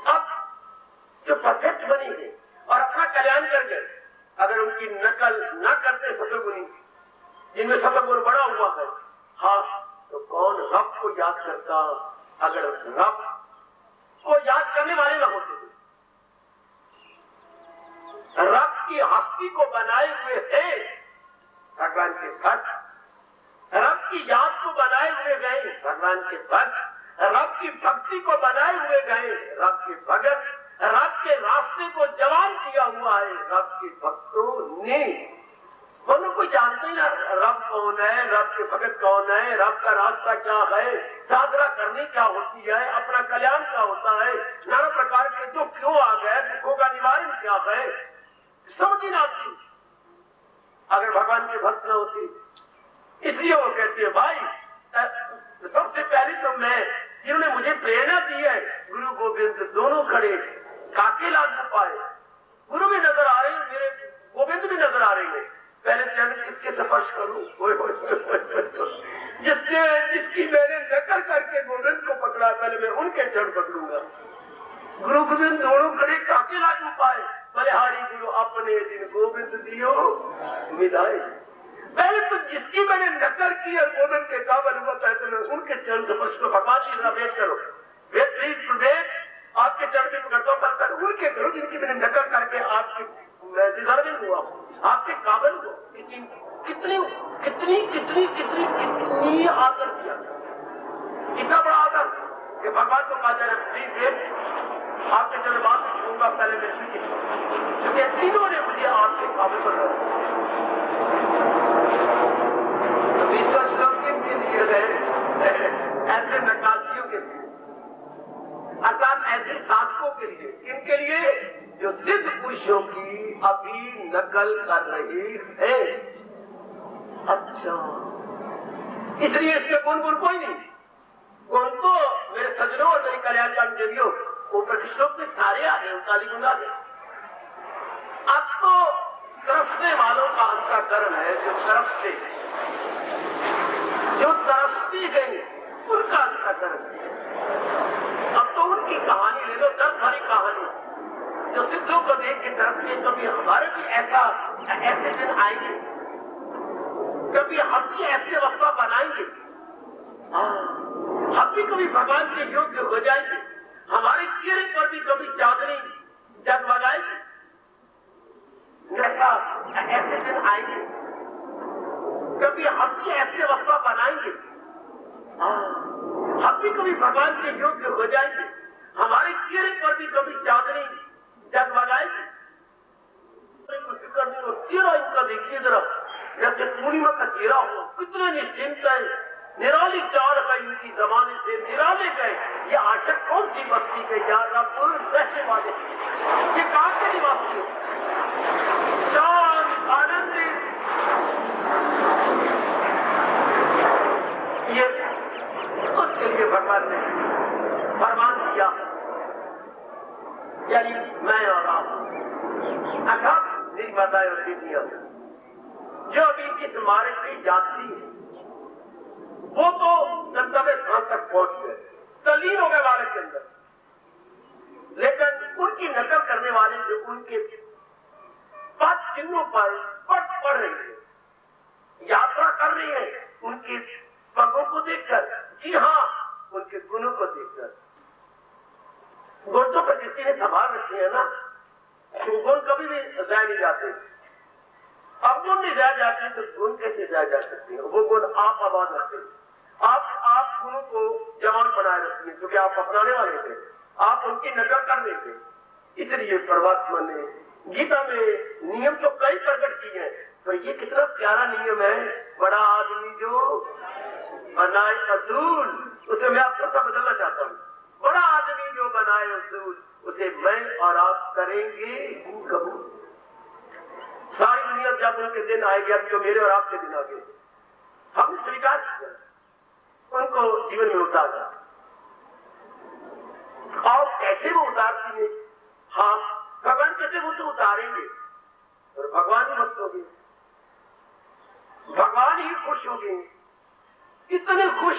अब जो परफेक्ट बनेंगे और अपना कल्याण कर गए, अगर उनकी नकल न करते सतोगुणी, जिनमें सतोगुण बड़ा हुआ है, हाँ तो कौन रब को याद करता? अगर रब को याद करने वाले न होते, रब की हस्ती को बनाए हुए है भगवान के भक्त, रब की याद को बनाए हुए गए भगवान के भक्त, रब की भक्ति को बनाए हुए गए रब के भगत, रब के रास्ते को जवान किया हुआ है रब के भक्तों ने। दोनों को जानते हैं रब कौन है, रब के भगत कौन है, रब का रास्ता क्या है, साधना करनी क्या होती है, अपना कल्याण क्या होता है, नाना प्रकार के दुख क्यों आ गए, दुखों का निवारण क्या है, समझ ही ना आती अगर भगवान के भक्त न होती। इसलिए वो कहती है भाई सबसे पहले तो मैं जिन्होंने मुझे प्रेरणा दी है गुरु गोविंद दोनों खड़े काके लागू पाए। गुरु भी नजर आ रहे हैं, मेरे गोविंद भी नजर आ रहे हैं। पहले चरण किसके स्पर्श करूं, जिसकी मैंने नकल करके गोविंद को पकड़ा पहले मैं उनके चरण पकड़ूंगा। गुरु गोविंद दोनों खड़े काके लागू पाए, बलिहारी गुरु अपने दिन गोविंद दियो मिलाए। पहले तो जिसकी मैंने नकल की और गोविंद के काबल हुआ पहले मैं उनके चरण स्पर्श को भगवान जी जरा वेट करो, वेट प्लीज वेट, आपके चरण भी पकड़ता हूं पर उनके करो जिनकी मैंने नकल करके आपकी डिजर्विंग हुआ, आपके काबिल हुआ। कितनी कितनी कितनी कितनी कितनी कितनी आदर किया, इतना बड़ा आदर कि भगवान को कहा जाए प्लीज वेट, आपके चरण बात छूंगा पहले मैं, क्योंकि तीनों ने मुझे आपके काबिल बनाया। इसका श्लोक किनके लिए है? ऐसे नकाशियों के लिए, अर्थात ऐसे साधकों के लिए। किनके लिए? जो सिद्ध पुरुषों की अभी नकल कर रही है। अच्छा, इसलिए इसमें गुण कोई नहीं। गुण तो मेरे सज्जनों और मेरी कल्याणकारी देवियों ऊपर श्लोक में सारे आ गए, 39 गुण आ गए। अब तो तरसने वालों का अंतःकरण है, जो तरसती गई उनका अंतःकरण है। अब तो उनकी कहानी ले लो, दर्द भरी कहानी, जो सिद्धों को देख के तरसते। कभी हमारे भी ऐसे दिन आएंगे, कभी हम भी ऐसी अवस्था बनाएंगे, हम भी कभी भगवान के योग्य हो जाएंगे, हमारे चेहरे पर भी कभी चांदनी जगमगाएगी। ऐसे दिन आएंगे, कभी हम भी ऐसी अवस्था बनाएंगे, हम भी कभी भगवान के योग्य हो जाएंगे, हमारे चेहरे पर भी कभी चांदनी जगमगाएगी। चेहरा इनका देखिए जरा, जैसे पूर्णिमा का चेहरा हो, कितने निश्चिंत है, निराली चाल है इनकी जमाने से, निराले गए। ये आशक कौन सी बस्ती के यार रहने वाले, ये कहां के निवासी हो, शांत आनंदित। ये उसके लिए भगवान ने फरमान दिया, यानी मैं और आप अर्थात मेरी माताएं और बेटियां जो अभी इस मार्ग पे जाती है, वो तो गंतव्य स्थान तक पहुंच गए, तल्लीन हो गए मार्ग के अंदर। लेकिन उनकी नकल करने वाले जो उनके पद चिन्हों पर पढ़ रही है, यात्रा कर रही है, उनके पगों को देखकर, जी हाँ उनके गुणों को देखकर। गुण तो प्रकृति ने संभाल रखे हैं ना, गुण कभी भी जाया नहीं जाते। अब गुण नहीं जाया जाते तो गुण कैसे जाया जा सकते हैं? वो गुण आप आबाद रखते हैं, आप गुणों को जवान बनाए रखते हैं, क्योंकि आप अपनाने वाले थे, आप उनकी नकल कर रहे थे। इसलिए परमात्मा ने गीता में नियम तो कई प्रकट किए हैं, तो ये कितना प्यारा नियम है, बड़ा आदमी जो बनाए असूल, उसे मैं आपको सब बदलना चाहता हूँ। बड़ा आदमी जो बनाए असूल, उसे मैं और आप करेंगे कबूल। सारी दुनिया जब उनके दिन आएगी, अब जो मेरे और आपके दिन आ गए, हम स्वीकार किया, उनको जीवन में उतारा। और कैसे वो उतारती है? हाँ, भगवान कैसे वो तो उतारेंगे और भगवान ही मस्त होंगे, भगवान ही खुश होंगे, इतने खुश।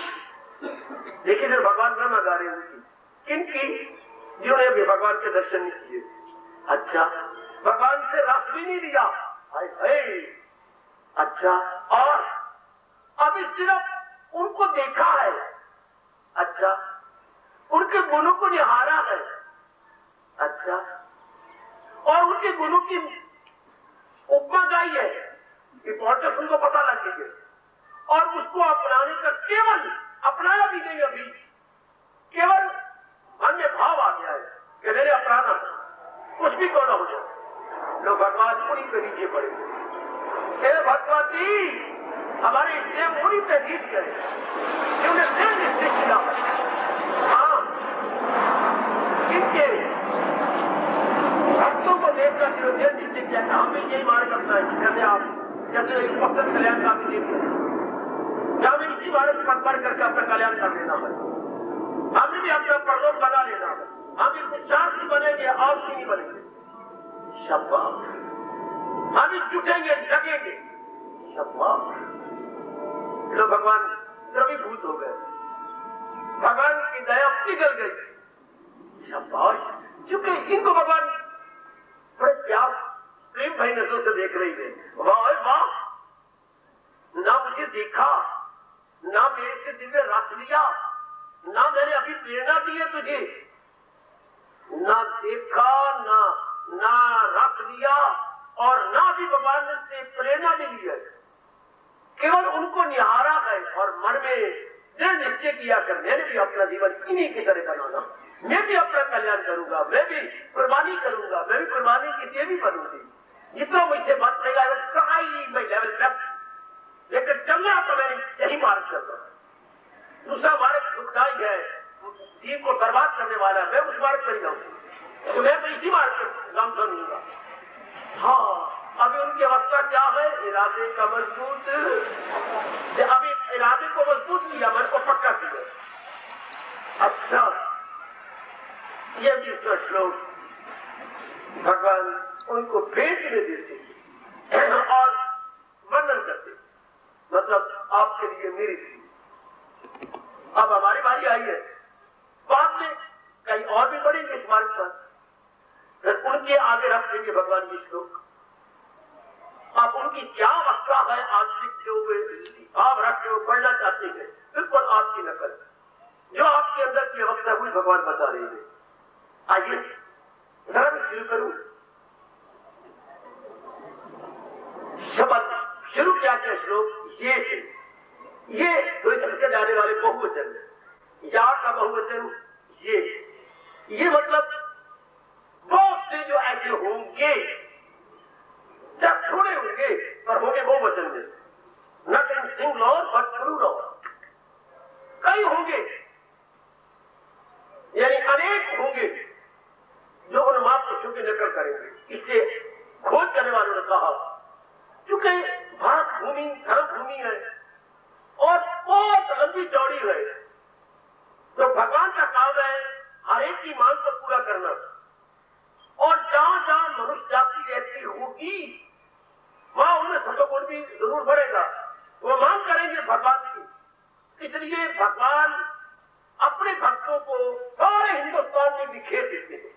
देखिए जब भगवान ब्रह्मा गा रहे हैं, किनकी? जिन्होंने अभी भगवान के दर्शन नहीं किए। अच्छा, भगवान से रस भी नहीं लिया, अच्छा, और अभी सिर्फ उनको देखा है, अच्छा, उनके गुणों को निहारा है, अच्छा, और उनके गुणों की उपमा गाई है, इंपॉर्टेंस उनको पता लग गई है, और उसको अपनाने का केवल अपनाया भी नहीं, अभी केवल अन्य भाव आ गया है। कि मेरे अपराध कुछ भी क्यों ना हो जाए, लोग भगवान उन्हीं पे नीचे पड़े। भगवती हमारे देव उन्हीं पे जीत गए जिन्होंने देव निश्चय किया। हाँ, इनके भक्तों को देखकर जो देव निश्चय किया था, हमें यही मार्ग अपना है। जैसे एक भक्त कल्याण का भी देख हमें इसी मार्ग पर पढ़ करके अपना कल्याण कर लेना है। हमें भी अपना परलोक बना लेना है। हम इस विचार से बनेंगे और नहीं बनेंगे। शाबाश, हम जुटेंगे, जगेंगे। शाबाश, लोग भगवान द्रवीभूत हो गए, भगवान की दया पिघल गई। शाबाश, क्योंकि इनको भगवान बड़े प्यार प्रेम भाई नजरों से देख रही है। वाह वाह, ना मुझे देखा, ना मेरे से दिव्य रख लिया, ना मैंने अभी प्रेरणा दी है तुझे, ना देखा, ना रख लिया, और ना भी भगवान से प्रेरणा भी ली है। केवल उनको निहारा है और मन में दृढ़ निश्चय किया कर मैंने भी अपना जीवन इन्हीं की तरह बनाना, मैं भी अपना कल्याण करूंगा, मैं भी कुर्बानी करूंगा, मैं भी कुर्बानी की देवी बनूंगी। जितना मुझसे मत रहेगा लेवल बेस्ट, लेकिन चलना तो मैं यही मार्ग चल रहा। दूसरा मार्ग दुखदायी है, जीव को बर्बाद करने वाला है, मैं उस मार्ग पर ही जाऊंगा, तो मैं तो इसी मार्ग पर काम करूंगा। हाँ, अभी उनकी अवस्था क्या है? इरादे का मजबूत, अभी इरादे को मजबूत किया, मन को पक्का किया। अच्छा, ये भी श्लोक भगवान उनको भेंट में देते और वर्णन करते, मतलब आपके लिए मेरी थी, अब हमारी बारी आई है। बाद में कई और भी बढ़ेंगे इस मार्ग पर, फिर उनके आगे रख देंगे भगवान ये श्लोक। आप उनकी क्या अवस्था है, आंतरिक जो वे भाव रखते हो, बढ़ना चाहते हैं, बिल्कुल आपकी नकल जो आपके अंदर की अवस्था हुई भगवान बता रहे हैं। आइए जरा मैं शुरू करूं। शब्द शुरू किया क्या श्लोक ये है, ये दो के जाने वाले बहुवचन, या का बहुवचन ये मतलब बहुत से जो ऐसे होंगे, जब थोड़े होंगे पर होंगे बहुवचन में, not in singular but plural, कई होंगे यानी अनेक होंगे जो उन महापुरुषों की नकल करेंगे। इसे खोज करने वालों ने कहा, क्योंकि भारत भूमि धर्म भूमि है और बहुत लंबी चौड़ी है, तो भगवान का काम है हर एक की मांग को पूरा करना, और जहां जहां मनुष्य जाति रहती होगी वहां उनमें सतोगुण भी जरूर बढ़ेगा, वो मांग करेंगे भगवान की। इसलिए भगवान अपने भक्तों को सारे हिंदुस्तान में बिखेर देते हैं।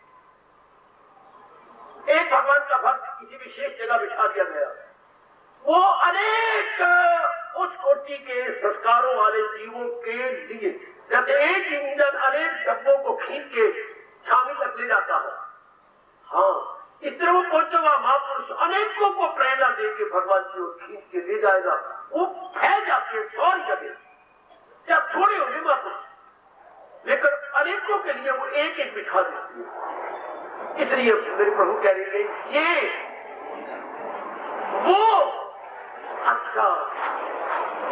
एक भगवान का भक्त किसी विशेष जगह बिठा दिया गया, वो अनेक उच्च कोटि के संस्कारों वाले जीवों के लिए जैसे एक इंजन अनेक डब्बों को खींच के छावनी तक ले जाता है। हाँ, इस तरह वो पहुंचा हुआ महापुरुष अनेकों को प्रेरणा देके भगवान की ओर खींच के ले जाएगा। वो फैल जाते हैं सारी जगह, क्या थोड़े होंगे महापुरुष, लेकिन अनेकों के लिए वो एक एक बिठा देती है। इसलिए मेरे प्रभु कह रहे हैं ये वो अच्छा,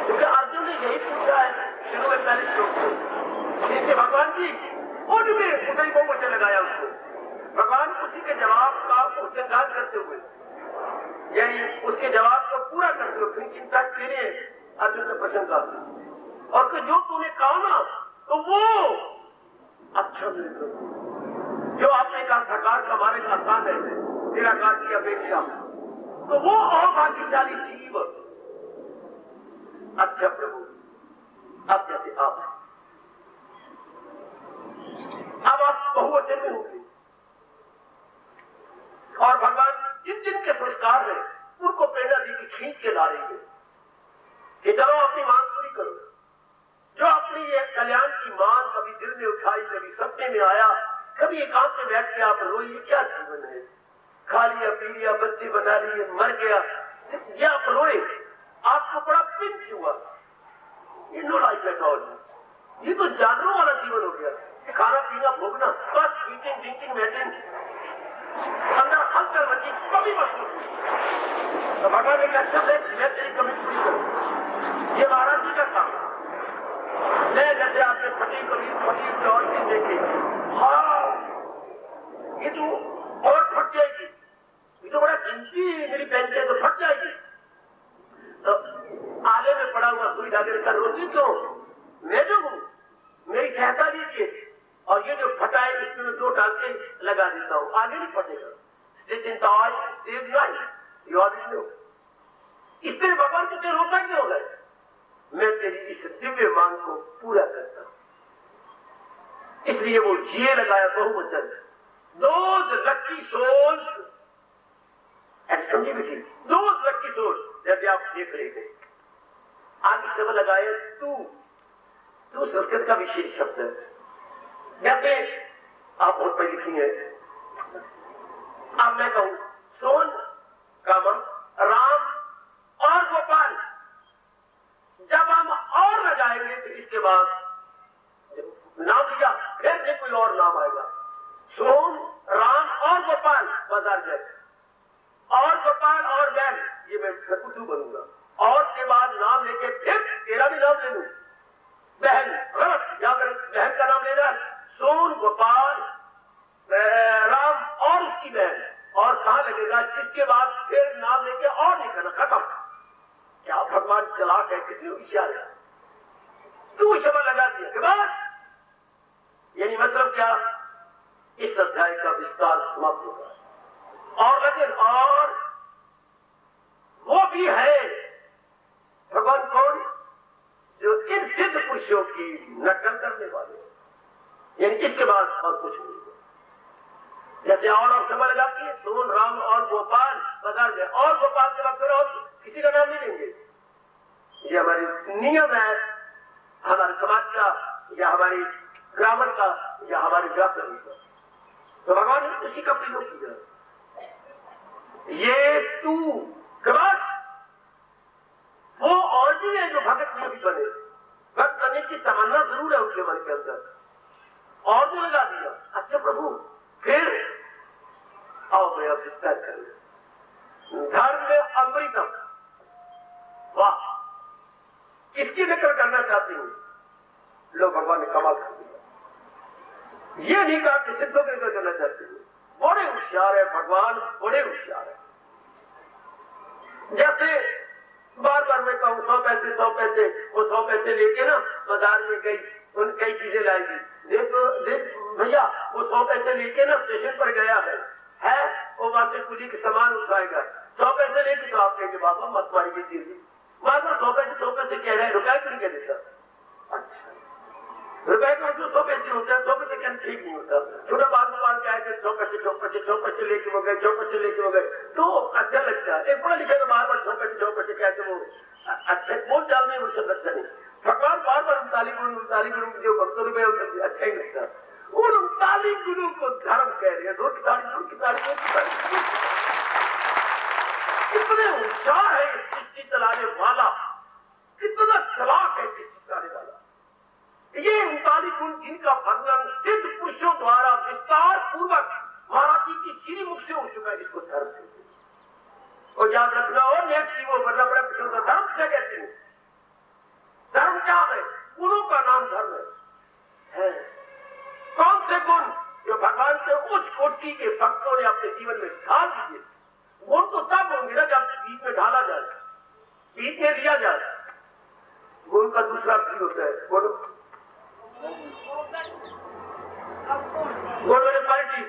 क्योंकि अर्जुन ने यही पूछा है शुरू में पहले श्लोक से, भगवान जी उनमें उसी को मुझे लगाया उसको, भगवान उसी के जवाब का उच्चारण करते हुए, यानी उसके जवाब को पूरा करते हुए फिर चिंता के लिए अर्जुन से प्रश्न करते, और कि जो तूने कहा ना तो वो अच्छा मेरे प्रभु, जो आपने कहा साकार का हमारे का आसान है निराकार की अपेक्षा, तो वो और भाग्यशाली जीव। अच्छा प्रभु, अब जैसे आप बहुवचन में होंगे और भगवान जिन जिन के पुरस्कार है उनको प्रेरणा दी कि खींच के ला रही है कि चलो अपनी मांग पूरी करो। जो अपनी ये कल्याण की मांग कभी दिल में उठाई, कभी सपने में आया, कभी एकांत में बैठ के आप रोई, ये क्या जीवन है, खा लिया पी लिया, बच्चे बना लिए, मर गया, ये आप रोए, आपको बड़ा पिंच हुआ, ये नो लाइफ एट ऑल, ये तो जानवरों वाला जीवन हो गया, खाना पीना भोगना, बस ईटिंग ड्रिंकिंग मेडिसिन अंदर हल्का बची कभी महसूस हुई। तो भगवान ने कहा अच्छा मैं तेरी कमी पूरी करूँ, ये महाराज जी का काम। मैं जैसे आपने फटी कभी फटी और चीज देखी, हाँ ये तो और फट जाएगी, ये तो बड़ा कीमती मेरी पेंट है तो फट जाएगी। तो आगे में पड़ा हुआ सुई धागे का रोटी क्यों, मैं जो हूं मेरी सहायता लीजिए और ये जो फटा है इसमें 2 टांके लगा देता हूं, आगे नहीं फटेगा। इसलिए भगवान तुझे रोता क्यों है, मैं तेरी इस दिव्य मांग को पूरा करता हूं। इसलिए वो ये लगाया बहुवचन, those lucky souls and continuity, those lucky souls, जैसे आप देख रहे थे आगे शब्द लगाए तू संस्कृत का विशेष शब्द है। जैसे आप बहुत पढ़ी लिखी है, अब मैं कहूं सोन कामा राम और गोपाल, जब हम और न जाएंगे तो इसके बाद नाम लिया फिर से कोई और नाम आएगा। सोन राम और गोपाल बाजार जाए, और गोपाल और बैन, ये मैं कुतू बनूंगा, और के बाद नाम लेके फिर तेरा भी नाम ले लूं, बहन गलत, या फिर बहन का नाम लेना, सोन गोपाल राम और उसकी बहन, और कहां लगेगा जिसके बाद फिर नाम लेके और नहीं करना, खत्म। क्या भगवान चलाक है, कितनी होशियार है, तू शब्द लगा दिया के बाद, यानी मतलब क्या, इस अध्याय का विस्तार समाप्त होगा। और लेकिन और वो भी है भगवान कौन, जो इन सिद्ध पुरुषों की नकल करने वाले, यानी इसके बाद और कुछ नहीं। जैसे और समय लगाती है, सोन राम और गोपाल बाजार में, और गोपाल के बाद फिर और किसी का नाम नहीं लेंगे। ये हमारी नियम है, हमारे समाज का या हमारी ग्रामर का या हमारे व्याकरण का। तो भगवान ने उसी का प्रयोग किया। ये तू के बाद वो और भी है जो भगत में भी बने, भक्त बनने की तमन्ना जरूर है उनके मन के अंदर, और जो लगा दिया। अच्छा प्रभु फिर आओ मैं अब विस्तार करूं, धर्म में अमृतम, वाह किसकी नकल करना चाहती हूं, लो भगवान ने कमाल कर दिया। ये नहीं कहा कि सिद्धों की नकल करना चाहती हूं, बड़े होशियार है भगवान, बड़े होशियार है। जैसे बार बार मैं कहूं 100 पैसे 100 पैसे, वो 100 पैसे लेके ना बाजार में गई, उन कई चीजें लाएगी, देख भैया वो 100 पैसे लेके ना स्टेशन पर गया है वो वहां से कुली के सामान उठाएगा, 100 पैसे लेके, तो आप कहेंगे बाबा मत मारिए चीज, बार बार 100 पैसे कह रहे हैं, रुपए क्यों नहीं कह देता। अच्छा रुपए का जो 100 पैसे होता है, 100 पैसे कहना ठीक नहीं होता। छोटा बात के आए थे 100 पैसे लेके वो गए, 100 पैसे लेके वो गए, तो अच्छा लगता है। एक पढ़ा लिखा तो बार बार 100 पैसे कहते वो अच्छा बोल चाल में वो सब अच्छा नहीं। भगवान बार बार 39 गुरु जो भक्तों रुपये अच्छा ही लगता। उन 39 गुरु को धर्म कह रहे हैं, दो की तारीख कितने होशियार है चिट्ठी चलाने वाला, कितना चलाक है चिट्ठी चलाने वाला। ये 39 गुण जिनका वर्णन सिद्ध पुरुषों द्वारा विस्तार पूर्वक महाराज जी की श्री मुख से हो चुका है, इसको धर्म कहते हैं। और याद रखना, और नेक्स्ट वो बड़ा बड़ा पुरुषों का धर्म क्या कहते हैं। धर्म क्या है, गुणों का नाम धर्म है। कौन से गुण जो भगवान के उच्च कोटि के भक्तों ने अपने जीवन में ढाल दिए। गुण तो तब होंगे ना जब बीच में ढाला जाए, बीच में लिया जाए। गुण का दूसरा भी होता है, गुण मैंने क्वालिटी,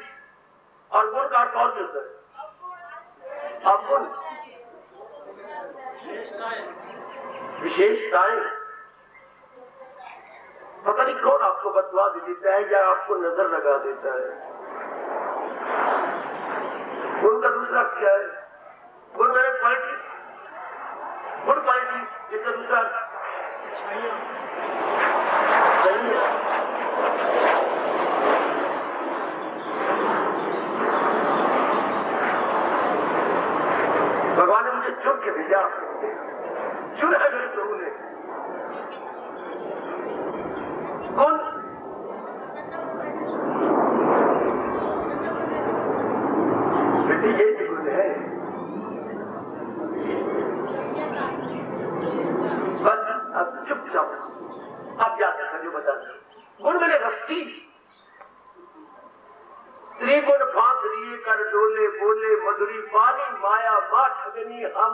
और गुण का अर्थ और होता है अवगुण, विशेषताएं। पता नहीं कौन आपको बतवा देता है या आपको नजर लगा देता है। गुण का दूसरा क्या है, गुण मैंने क्वालिटी, गुड क्वालिटी, जिसका दूसरा भगवान ने मुझे चुन के भेजा, चुन है मेरे प्रभु ने। गुण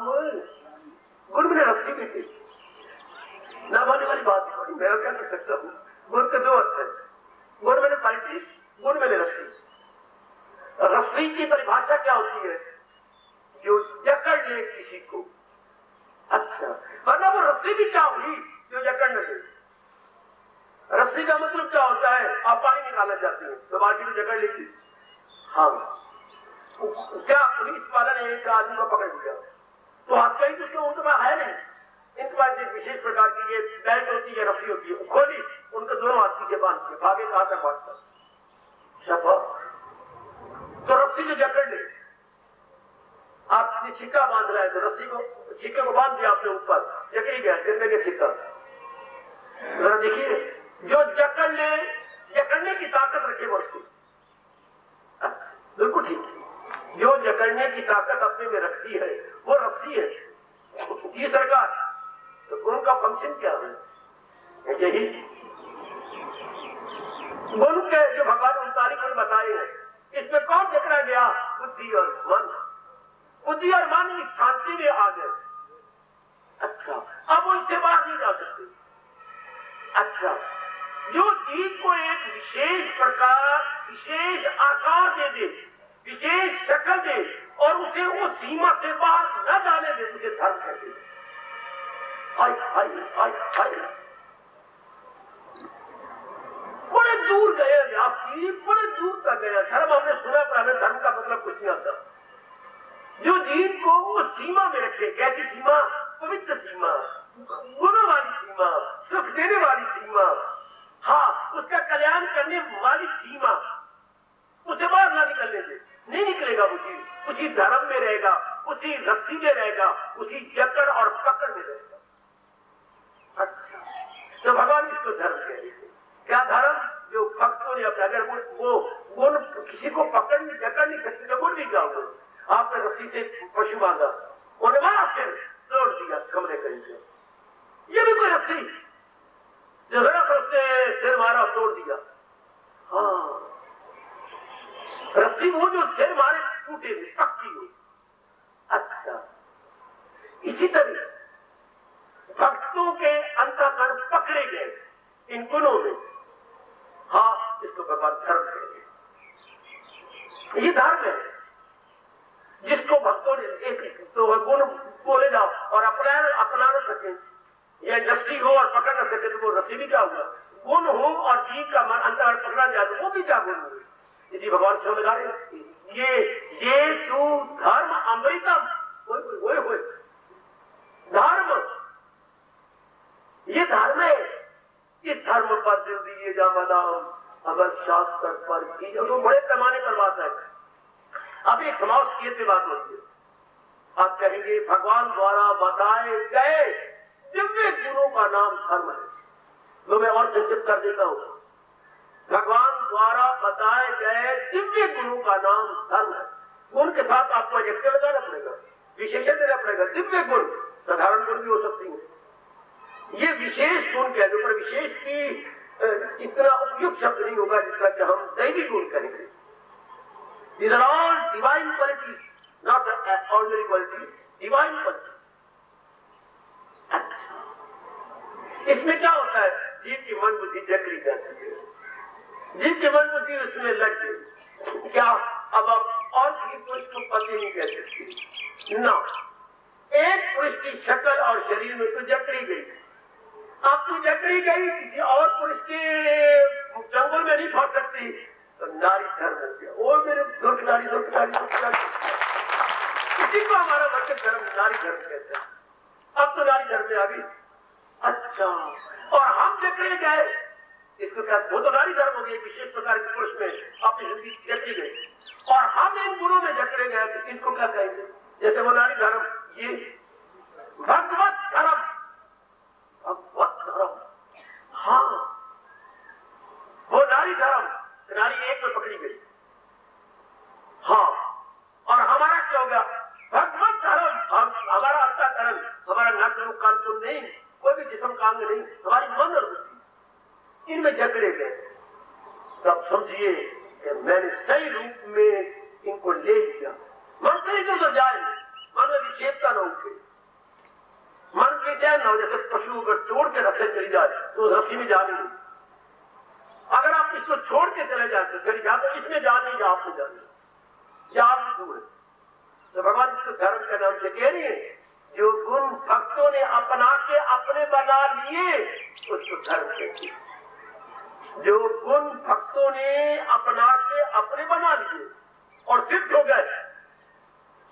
गुण मैंने रस्सी भी थी, ना मानने वाली बात थोड़ी, मैं क्या कर सकता हूँ। गुण के दो अर्थ है, गुण मैंने पलटी, गुण मैंने रस्सी। रस्सी की परिभाषा क्या होती है? जो जकड़ ले किसी को। अच्छा, वरना वो रस्सी भी क्या हुई जो जकड़ न ले? रस्सी का मतलब क्या होता है? आप पानी निकालना चाहते हैं तो बाल्टी में जकड़ लीजिए। हाँ, क्या पुलिस वाला ने एक आदमी को पकड़ लिया तो हाथ कहीं तो उनके पास है नहीं, इनके पास एक विशेष प्रकार की ये बेल्ट होती है, रस्सी होती है, खोली, उनके दोनों हाथ पीछे बांध के भागे, कहां तक भागता? तो रस्सी जो जकड़ ले, आपने छिक्का बांध रहा है तो रस्सी को, छिक्के को बांध दिया आपने ऊपर, जकड़ी गया, गिरने के छिक्का। जरा देखिए, जो जकड़ ले, जकड़ने की ताकत रखे वो रस्सी। बिल्कुल ठीक है, जो जकड़ने की ताकत अपने में रखती है वो रस्सी है। जी सरकार, तो गुण का फंक्शन क्या है? यही गुण के जो भगवान 39 गुण बताए हैं, इसमें कौन जकड़ा गया? बुद्धि और मन। बुद्धि और मन इस शांति में आ गए। अच्छा, अब उनसे बाहर नहीं जा सकते। अच्छा, जो जीव को एक विशेष प्रकार, विशेष आकार दे दे, विशेष शक्ल दे और उसे वो सीमा से बाहर न जाने दे, उसे धर्म कहते हैं। बड़े दूर गए व्यासी, बड़े दूर तक गया धर्म। हमने सुना पर हमें धर्म का मतलब कुछ नहीं आता। जो जीव को वो सीमा में रखे, कैसी सीमा? पवित्र सीमा, गुणों वाली सीमा, सुख देने वाली सीमा, हाँ, उसका कल्याण करने वाली सीमा, उसे बाहर ना निकलने दे। नहीं निकलेगा वो जीव, उसी धर्म में रहेगा, उसी रस्सी में रहेगा, उसी जकड़ और पकड़ में रहेगा। अच्छा, तो भगवान इसको धर्म कह रहे थे। क्या धर्म? जो भक्तों ने अपना, अगर वो गुण किसी को पकड़ नहीं, जकड़ नहीं सकते तो गुण भी क्या होगा? आपने रस्सी से पशु बांधा, उन्हें मारा, फिर तोड़ दिया कमरे कहीं से, ये भी कोई रस्सी जो जरा तो उसने सिर मारा और तोड़ दिया। हाँ, रस्सी वो जो सिर मारे टूटे हुए, पक्की हुई। अच्छा, इसी तरह भक्तों के अंतःकरण पकड़े गए इन गुणों में। हाँ, इसको भगवान धर्म कहेंगे। ये धर्म है जिसको भक्तों ने एक तो गुण बोले जाओ और अपना न सके, या रस्सी हो और पकड़ न सके तो वो रस्सी भी क्या हुआ? गुण हो और जीव का मन अंतःकरण पकड़ा जाए तो वो भी क्या गुण हुए? इसी भगवान से लगा रहे ये तू धर्म अमृतम, वो धर्म, ये धर्म है। इस धर्म पर दिल दिए जा मदाम अगर शास्त्र पर की, तो बड़े पैमाने पर बात है। अब एक समाज की बात होती है, आप कहेंगे भगवान द्वारा बताए गए दिव्य गुणों का नाम धर्म है। तो मैं और संक्षिप्त कर देता हूं, भगवान द्वारा बताए गए दिव्य गुणों का नाम धर्म है। गुण के साथ आपको एडजेक्टिव लगाना पड़ेगा, विशेषण देना पड़ेगा। दिव्य गुण साधारण गुण भी हो सकती है, ये विशेष गुण कह दो, पर विशेष की इतना उपयुक्त शब्द नहीं होगा जिसका कि हम दैवी गुण करेंगे। These are all divine qualities, not ordinary qualities, divine qualities. अच्छा, इसमें क्या होता है? जीव की मन बुद्धि जकड़ी जाती है, जीव की मन बुद्धि उसमें लग गई। क्या अब आप और किसी पुरुष को पति नहीं कह सकती ना? एक पुरुष की शक्ल और शरीर में तो जकड़ी गई, अब तू जकड़ी गई, किसी और पुरुष के जंगल में नहीं पहुंच सकती, तो नारी धर्म हो गया। वो मेरे दुर्ग नारी, इसी को हमारा बच्चे धर्म नारी धर्म कहते हैं। अब तो नारी धर्म में आ गई। अच्छा, और हम जकड़े गए, इसको क्या? वो तो नारी धर्म हो गई, विशेष प्रकार के पुरुष में अपनी जिंदगी जकड़ी गई, और हम इन गुणों में जकड़े गए, तो इनको क्या कहेंगे? जैसे वो नारी धर्म, ये भगवत धर्म, भगवत धर्म। हाँ, वो नारी धर्म, नारी एक में पकड़ी गई। हाँ, और हमारा क्या हो गया? भगवत धर्म, हमारा अंतःकरण, हमारा नाक कान तो नहीं, कोई भी जिस्म काम में नहीं, हमारी मन और बुद्धि इनमें जकड़े गए। तब समझिए कि मैंने सही रूप में इनको ले लिया। मन से ही तो जाए, मन में विक्षेपता न उठे, मन बेचैन न हो। जैसे पशु अगर छोड़ के रस्ते चली जाए तो रस्सी में जान नहीं, अगर आप इसको छोड़ के चले जाते चली जा तो इसमें जान नहीं, या आप में जान नहीं, या आप दूर है। तो भगवान इसको धर्म के नाम से कह रही है, जो गुण भक्तों ने अपना के अपने बना लिए उसको धर्म कहते हैं। जो गुण भक्तों ने अपना के अपने बना लिए और सिद्ध हो गए,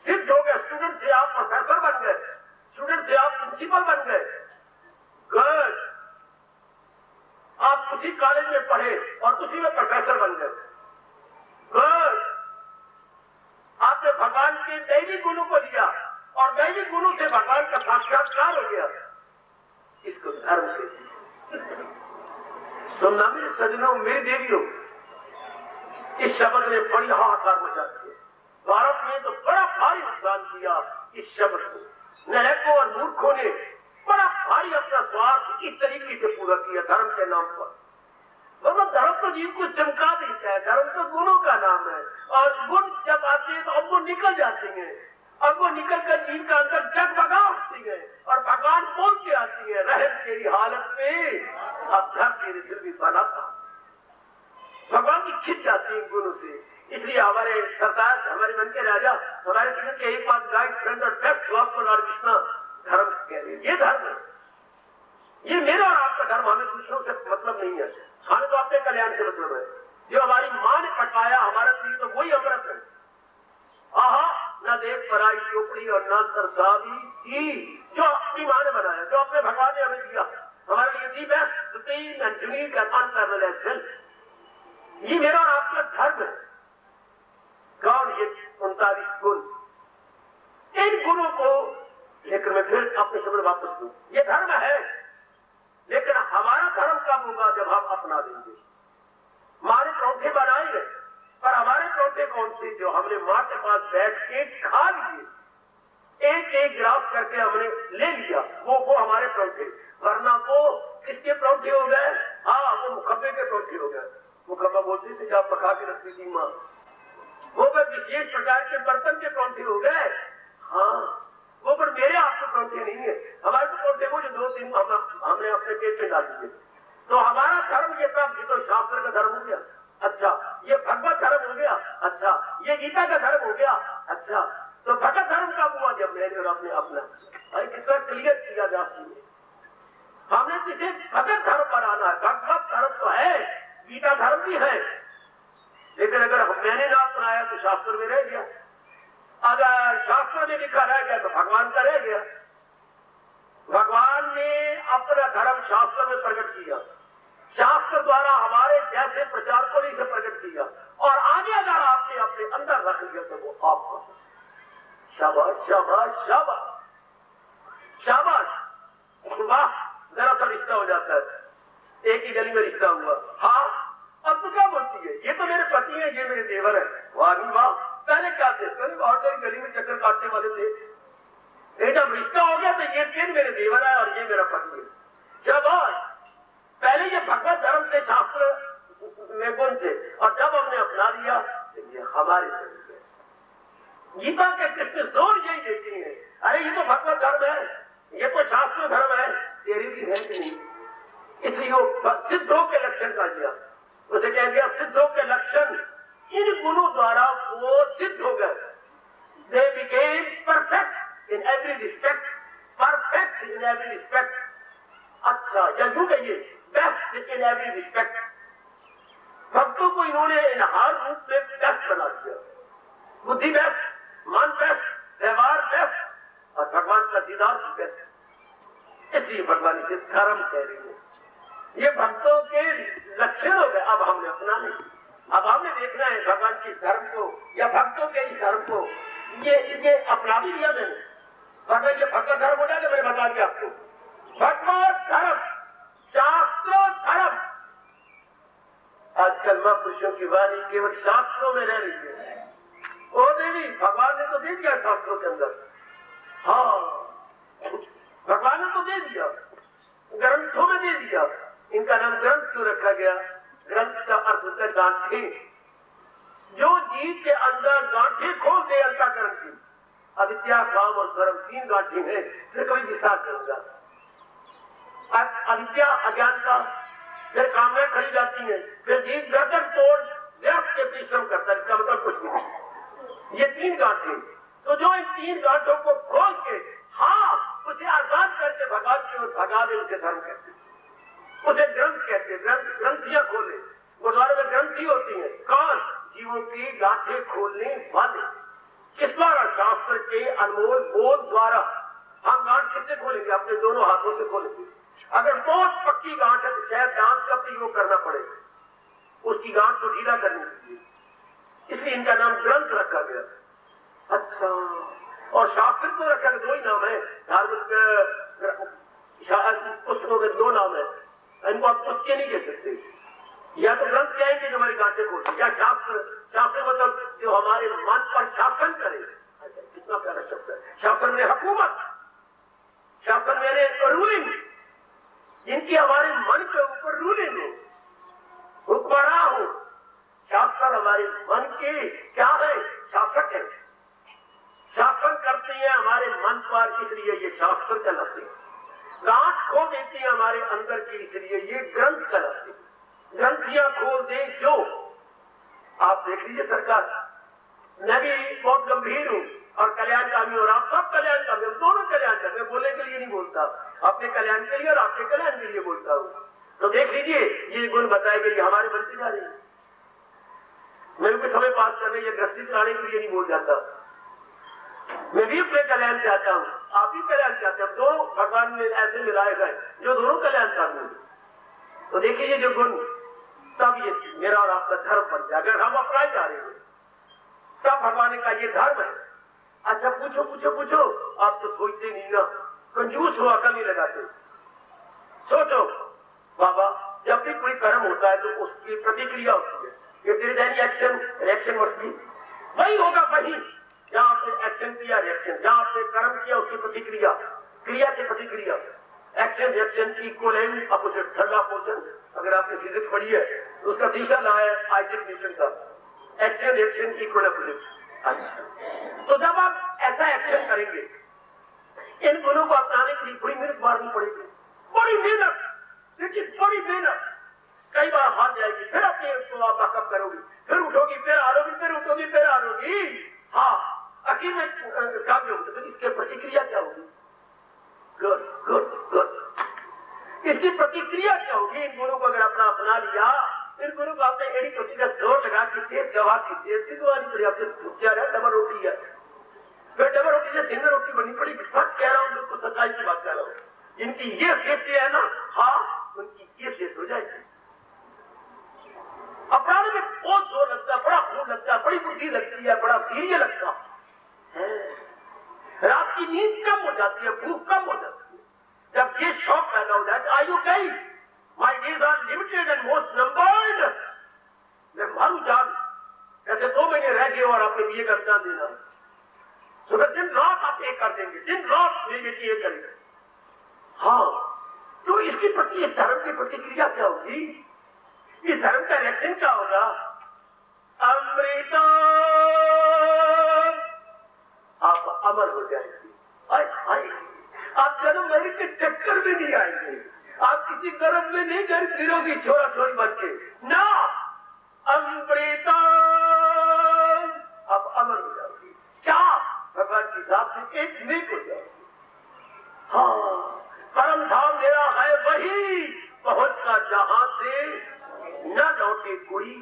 स्टूडेंट से आप प्रोफेसर बन गए, स्टूडेंट से आप प्रिंसिपल बन गए, गुड, आप उसी कॉलेज में पढ़े और उसी में प्रोफेसर बन गए, गुड, आपने भगवान के दैविक गुणों को लिया और दैविक गुणों से भगवान का साक्षात्कार हो गया, इसको धर्म कहते हैं। सुनना मेरे सजनों, मेरी देवियों, इस शब्द ने बड़ी हाहाकार मचा दी है। भारत में तो बड़ा भारी नुकसान किया इस शब्द को। नहकों और मूर्खों ने बड़ा भारी अपना स्वार्थ इस तरीके से पूरा किया धर्म के नाम पर। मतलब धर्म तो जीव को चमका देता है, धर्म तो गुणों का नाम है, और गुण जब आते हैं तो अब वो निकल जाते हैं, अब वो निकल कर जीव का अंदर जगमगा उठती है और भगवान बोल के आती है, रहम तेरी हालत में अब घर तेरे दिल भी बना था। भगवान की खिंच जाती है गुणों से। इसलिए हमारे सरकार, हमारे मन के राजा, हमारे जीवन के एक बात गाइड फ्रेंड और बेस्ट क्लास लॉर्ड कृष्णा धर्म कह रहे हैं, ये धर्म है, ये मेरा और आपका धर्म। हमें दूसरों से मतलब नहीं है, हमें तो अपने कल्याण से मतलब है। जो हमारी मां ने पकाया हमारे लिए तो वही अमृत है। आहा, न देख पराई चोपड़ी और न तरसावी थी, जो अपनी मां ने बनाया, जो अपने भगवान ने हमें दिया, हमारे लिए the best routine and unique and unparalleled. ये मेरा और आपका धर्म है। कौन ये 39 गुण? इन गुणों को लेकर मैं फिर अपने शब्द वापस दूं, ये धर्म है, लेकिन हमारा धर्म कब होगा? जब हम अपना देंगे। हमारे परौठे बनाए गए, पर हमारे परौठे कौन से? जो हमने मां के पास बैठ के खा लिए, एक एक गिलास करके हमने ले लिया, वो हमारे परौठे। वरना वो किसके परौठे हो गए? हाँ, वो मुखब्बे के परौठे हो गए। मुखब्बा बोलती थी जब पका के रखती थी मां, वो फिर विशेष प्रकार के बर्तन के परौठे हो गए। हाँ, वो पर मेरे आपके परौठे नहीं है। हमारे तो परौठे वो जो 2-3 हमने अपने पेट में डाल दिए। तो हमारा धर्म ये तब, ये तो शास्त्र का धर्म हो गया, अच्छा, ये भगवत धर्म हो गया, अच्छा, ये गीता का धर्म हो गया, अच्छा। तो भगवत धर्म कब हुआ? जब मैंने और आपने अपना कितना क्लियर किया जाती है। हमने किसी भगवत धर्म पर आना है। भगवत धर्म तो है, गीता धर्म भी है, लेकिन अगर मैंने ना अपनाया तो शास्त्र में रह गया, अगर शास्त्र में लिखा रह गया तो भगवान का रह गया। भगवान ने अपना धर्म शास्त्र में प्रकट किया, शास्त्र द्वारा हमारे जैसे प्रचारकों ने इसे प्रकट किया, और आगे अगर आपने अपने अंदर रख लिया तो वो आपका। शाबाश शाबाश शाबाश शाबाश, वाह, जरा सा रिश्ता हो जाता है। एक ही गली में रिश्ता हुआ, हाँ, अब तो क्या बोलती है? ये तो मेरे पति है, ये मेरे देवर है। वाह वाह, पहले क्या थे? पहले बहुत सारी गली में चक्कर काटने वाले थे। जब रिश्ता हो गया तो ये तीन मेरे देवर है और ये मेरा पति है। शाबाश, पहले ये भगवत धर्म से, शास्त्र में गुण थे, और जब हमने अपना लिया तो ये हमारे धर्म है। गीता के कृष्ण जोर यही देती है, अरे ये तो भगवत धर्म है, ये तो शास्त्र धर्म है, तेरी भी है कि नहीं? इसलिए वो सिद्धों के लक्षण का दिया, उसे कह दिया सिद्धों के लक्षण, इन गुणों द्वारा वो सिद्ध हो गए। They became perfect in every respect, perfect in every respect. अच्छा, या यूं कहिए बेस्ट इन एवरी रिस्पेक्ट। भक्तों को इन्होंने इन हर रूप में बेस्ट बना दिया। बुद्धि बेस्ट, मन बेस्ट, व्यवहार बेस्ट, और भगवान का दीदार भी बेस्ट। इसलिए भगवान इसे धर्म कह रही है। ये भक्तों के लक्षण हो गए। अब हमने अपना नहीं, अब हमने देखना है भगवान के धर्म को या भक्तों के इस धर्म को। ये अपना भी लिया मैंने। भगवान ये भगवत धर्म हो जाएगा, मैंने बता दिया आपको। भगवत धर्म, शास्त्र धर्म। आजकल महापुरुषों की वाणी केवल शास्त्रों में रह रही है। ओ देवी, भगवान ने तो दे दिया शास्त्रों के अंदर, हाँ, भगवान ने तो दे दिया, ग्रंथों में दे दिया। इनका नाम ग्रंथ क्यों रखा गया? ग्रंथ का अर्थ होता है गांठे। जो जीव के अंदर गांठे खोल दे अंतःकरण की, अविद्या, काम धर्म 3 गांठें हैं, फिर कभी विस्तार करूंगा। अविद्या अज्ञानता, फिर कामना खड़ी जाती है, फिर जीव गर्दन तोड़ व्यर्थ के परिश्रम करता है, इसका मतलब कुछ नहीं। ये 3 गांठें, तो जो इन 3 गांठों को खोल के उसे आजाद करके भगवान की ओर भगा दे, उसे धर्म कहते हैं, उसे ग्रंथ कहते हैं। ग्रंथियां खोले, गुरुद्वारे में ग्रंथी होती है, कौन? जीवों की गांठें खोलने वाले। किस द्वारा? शास्त्र के अनमोल बोल द्वारा। हम गांठ किससे खोलेंगे? अपने दोनों हाथों से खोलेंगे। अगर बहुत पक्की गांठ है तो शायद दांत का प्रयोग करना पड़ेगा उसकी गांठ को ढीला करने के लिए, इसलिए इनका नाम ग्रंथ रखा गया। अच्छा, और शास्त्र तो रखा गया, 2 ही नाम है धार्मिक पुस्तकों के, 2 नाम है, इनको आप पुस्तकें नहीं कह सकते। या तो ग्रंथ कहेंगे जो हमारी गांठें खोलते, या शास्त्र। शास्त्र मतलब जो हमारे मन पर शासन करे। कितना प्यारा शब्द है, शासन में हुकूमत, शासन में रूलिंग, जिनकी हमारे मन के ऊपर रूलिंग हो, हुक्मरान हो। शासन हमारे मन के क्या है? शासक है, शासन करते हैं हमारे मन पर, इसलिए ये शास्त्र कहलाते हैं। गांठ खो देती है हमारे अंदर की, इसलिए ये ग्रंथ कहलाते हैं। ग्रंथियां खोल दे जो, आप देख लीजिए सरकार, मैं भी बहुत गंभीर हूं और कल्याणकामी, और आप सब कल्याणकामी, हम दोनों कल्याणकामी। मैं बोलने के लिए नहीं बोलता, अपने कल्याण के लिए और आपके कल्याण के लिए बोलता हूं। तो देख लीजिए ये गुण बताए गए, हमारे बनते जा रहे हैं। मैं भी समय पास करने या गृहस्थी चलाने के लिए नहीं बोल जाता, मैं भी अपने कल्याण चाहता हूं, आप भी कल्याण चाहते हैं। दोनों भगवान ने ऐसे मिलाए गए जो दोनों कल्याण चाहते हैं। तो देखिए ये जो गुण, तब ये मेरा और आपका धर्म बन जाए। अगर हम अपनाए जा रहे हैं तब भगवान का ये धर्म है। अच्छा पूछो पूछो पूछो, आप तो सोचते नहीं ना, कंजूस हो, अकल नहीं लगाते। सोचो बाबा, जब भी कोई कर्म होता है तो उसकी प्रतिक्रिया होती है। ये there is any action, reaction must be, वही होगा वही। जहां आपने एक्शन किया रिएक्शन, जहां आपने कर्म किया उसकी प्रतिक्रिया, क्रिया की प्रतिक्रिया। एक्शन रिएक्शन की equal and opposite, third opposition. अगर आपने फिजिक्स पढ़ी है तो उसका तीसरा लॉ है आइजैक न्यूटन का, एक्शन रिएक्शन की इक्वल अपोजिट। अच्छा, तो जब आप ऐसा एक्शन करेंगे, इन गुणों को अपनाने के लिए बड़ी मेहनत मारनी पड़ेगी, बड़ी मेहनत, लेकिन बड़ी मेहनत। कई बार हार जाएगी, फिर अपने को आप बैकअप करोगी, फिर उठोगी, फिर हारोगी, फिर उठोगी, फिर हारोगी। हाँ, आखिर में कामयाब होगी, तो इसकी प्रतिक्रिया क्या होगी? गुड गुड गुड, इसकी प्रतिक्रिया क्या होगी? इन गुणों को अगर अपना अपना लिया, इन गुणों को आपने एड़ी चोटी का जोर लगा के तेज गवा की तेज गवानी पड़ी, आपसे क्या है? डबल रोटी है, फिर डबल रोटी से सिंगल रोटी बननी पड़ी। सच कह रहा हूं, बिल्कुल सच्चाई की बात कह रहा हूं। इनकी ये सेफ्टी है ना, हाँ, उनकी ये सेफ हो जाएगी। अपराध में बहुत जोर लगता है, बड़ा खून लगता है, बड़ी बुद्धि लगती है, बड़ा वीर्य लगता है। रात की नींद कम हो जाती है, भूख कम हो जाती है। जब ये शौक पैदा हो जाए, आयु गई, my days are limited and most numbered, मैं मारू जान, जैसे 2 महीने रह गए और अपने बीए का एग्जाम देना, सुबह दिन रात आप एक कर देंगे, दिन रात मेरी बेटी एक करेंगे। हाँ, तो इसके प्रति, इस धर्म की प्रतिक्रिया क्या होगी? इस धर्म का रिएक्शन क्या होगा? अमृता, आप अमर हो जाएंगे। आप जन्म मर के चक्कर में नहीं आएंगे, आप किसी गर्भ में नहीं घर फिरोगी छोरा छोरी बन के ना। अमृता, आप अमर हो जाओगे। क्या? भगवान की जात से एक नेक हो जाओगे। हाँ, परम धाम मेरा है वही, पहुंचना जहां से न लौटे कोई,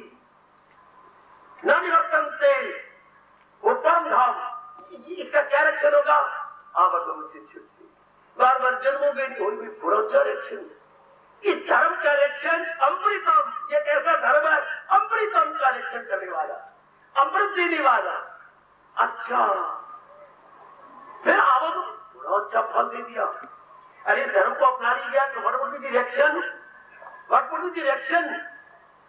न निरतन से, वो परम धाम। इसका क्या रिएक्शन होगा? आवागम से छुट्टी, बार बार जन्मोगे नहीं, होगी पूरा रिएक्शन। इस धर्म का रिएक्शन अमृतम, ये कैसा धर्म है? अमृतम का रिएक्शन करने वाला, अमृत देने वाला। अच्छा, फिर आवागम पूरा अच्छा फल दे दिया। अरे धर्म को अपना लिया तो what would be the reaction? What would be the reaction?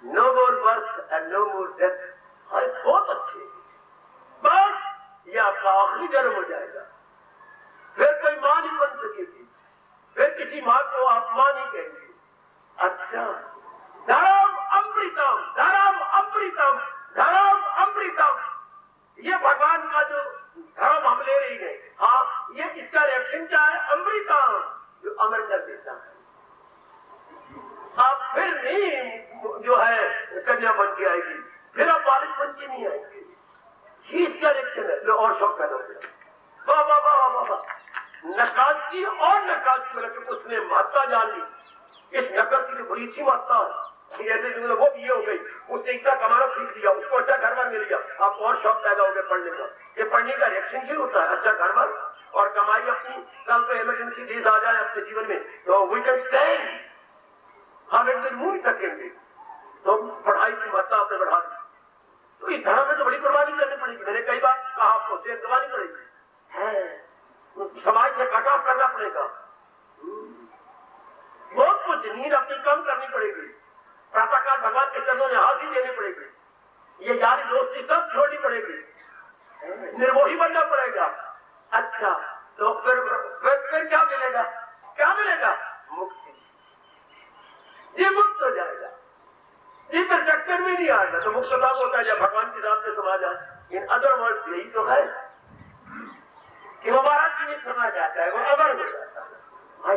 No more birth and no more death. बहुत अच्छे, बस ये आपका आखिरी जन्म हो जाएगा, फिर कोई मां नहीं बन सकेगी, फिर किसी मां को आप मां नहीं कहेंगे। अच्छा, धर्म अमृतम, धर्म अमृतम, धर्म अमृतम, ये भगवान का जो धर्म हम ले रही है, हाँ, ये सिंचा है अमृता जो अमर कर देता है। आप फिर नहीं जो है कन्या बन के आएगी, फिर आप बालिश बन के नहीं आएंगे। ही इसका रिएक्शन है जो और शौक पैदा हो जाए। वाह वाह वाह वाह वाह, नकाशी और नकाशी मतलब उसने महत्ता जान ली। इस नकल की जो बड़ी अच्छी महत्ता है, ऐसे जो वो ये हो गई, उसने इतना कमाना सीख लिया, उसको अच्छा घर बार मिल गया, आपको और शौक पैदा हो गया पढ़ने का। ये पढ़ने का रिएक्शन ही होता है, अच्छा घर बार और कमाई अपनी। कल को इमरजेंसी डेज आ जाए अपने जीवन में तो वी कैन स्टैंड, हम एक दिन मुंह थकेंगे, तो पढ़ाई की महत्ता आपने बढ़ा दी। तो इस धर्म में तो बड़ी कुर्बानी करनी पड़ेगी। मैंने कई बार कहा आपको सेहत गंवानी पड़ेगी है, समाज से कट ऑफ करना पड़ेगा, बहुत कुछ, नींद अपनी कम करनी पड़ेगी, प्रातःकाल भगवान के चरणों में हाजिरी देनी पड़ेगी, ये यारी दोस्ती सब छोड़नी पड़ेगी, निर्मोही बनना पड़ेगा। अच्छा तो फिर क्या मिलेगा? क्या मिलेगा? मुक्ति। ये मुक्त हो जाएगा, ये फिर चक्कर में नहीं आएगा। तो मुक्त तब होता है जब भगवान की रात में समा जाए। इन अदर वर्ड यही तो है कि वो महाराज जी में समा जाता है, वो अमर हो जाता है,